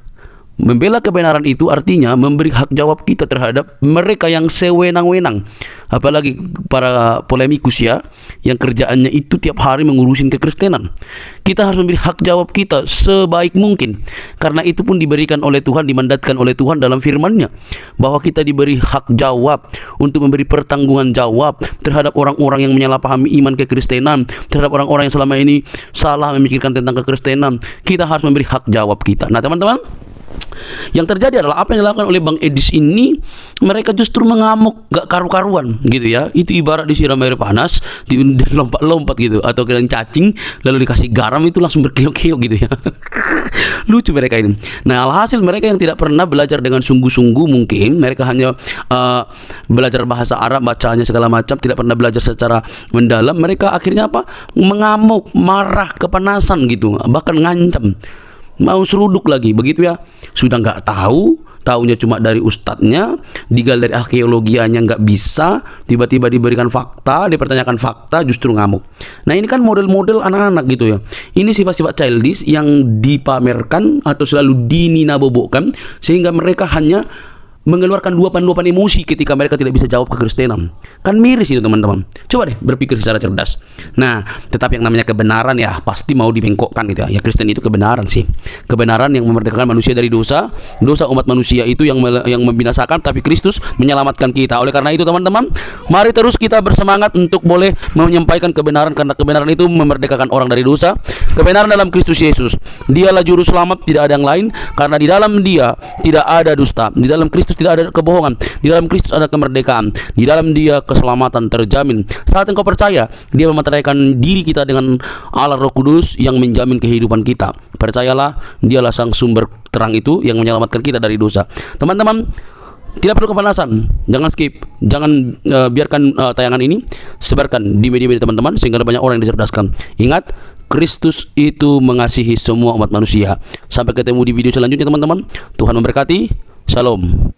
Membela kebenaran itu artinya memberi hak jawab kita terhadap mereka yang sewenang-wenang. Apalagi para polemikus ya, yang kerjaannya itu tiap hari mengurusin kekristenan. Kita harus memberi hak jawab kita sebaik mungkin. Karena itu pun diberikan oleh Tuhan, dimandatkan oleh Tuhan dalam firman-Nya, bahwa kita diberi hak jawab untuk memberi pertanggungan jawab terhadap orang-orang yang menyalahpahami iman kekristenan, terhadap orang-orang yang selama ini salah memikirkan tentang kekristenan. Kita harus memberi hak jawab kita. Nah teman-teman, yang terjadi adalah apa yang dilakukan oleh Bang Edis ini, mereka justru mengamuk gak karu-karuan gitu ya. Itu ibarat disiram air panas, lompat-lompat gitu, atau kalian cacing lalu dikasih garam itu langsung berkeok-keok gitu ya. Lucu mereka ini. Nah alhasil mereka yang tidak pernah belajar dengan sungguh-sungguh, mungkin mereka hanya belajar bahasa Arab, bacanya segala macam, tidak pernah belajar secara mendalam. Mereka akhirnya apa? Mengamuk, marah, kepanasan gitu, bahkan ngancam, mau seruduk lagi begitu ya. Sudah nggak tahu, taunya cuma dari ustadznya, digali dari arkeologianya nggak bisa, tiba-tiba diberikan fakta, dipertanyakan fakta, justru ngamuk. Nah ini kan model-model anak-anak gitu ya. Ini sifat-sifat childish yang dipamerkan atau selalu dininabobokan, sehingga mereka hanya mengeluarkan luapan-luapan emosi ketika mereka tidak bisa jawab kekristenan. Kan miris itu teman-teman. Coba deh berpikir secara cerdas. Nah, tetapi yang namanya kebenaran ya pasti mau dibengkokkan gitu ya. Ya Kristen itu kebenaran sih. Kebenaran yang memerdekakan manusia dari dosa. Dosa umat manusia itu yang membinasakan, tapi Kristus menyelamatkan kita. Oleh karena itu teman-teman, mari terus kita bersemangat untuk boleh menyampaikan kebenaran, karena kebenaran itu memerdekakan orang dari dosa. Kebenaran dalam Kristus Yesus. Dialah juru selamat, tidak ada yang lain, karena di dalam Dia tidak ada dusta. Di dalam Kristus tidak ada kebohongan. Di dalam Kristus ada kemerdekaan. Di dalam Dia keselamatan terjamin. Saat engkau percaya, Dia mematahkan diri kita dengan Allah Roh Kudus yang menjamin kehidupan kita. Percayalah, Dialah sang sumber terang itu yang menyelamatkan kita dari dosa. Teman-teman, tidak perlu kepanasan, jangan skip, jangan biarkan tayangan ini, sebarkan di media-media teman-teman sehingga ada banyak orang yang dicerdaskan. Ingat, Kristus itu mengasihi semua umat manusia. Sampai ketemu di video selanjutnya teman-teman. Tuhan memberkati. Shalom.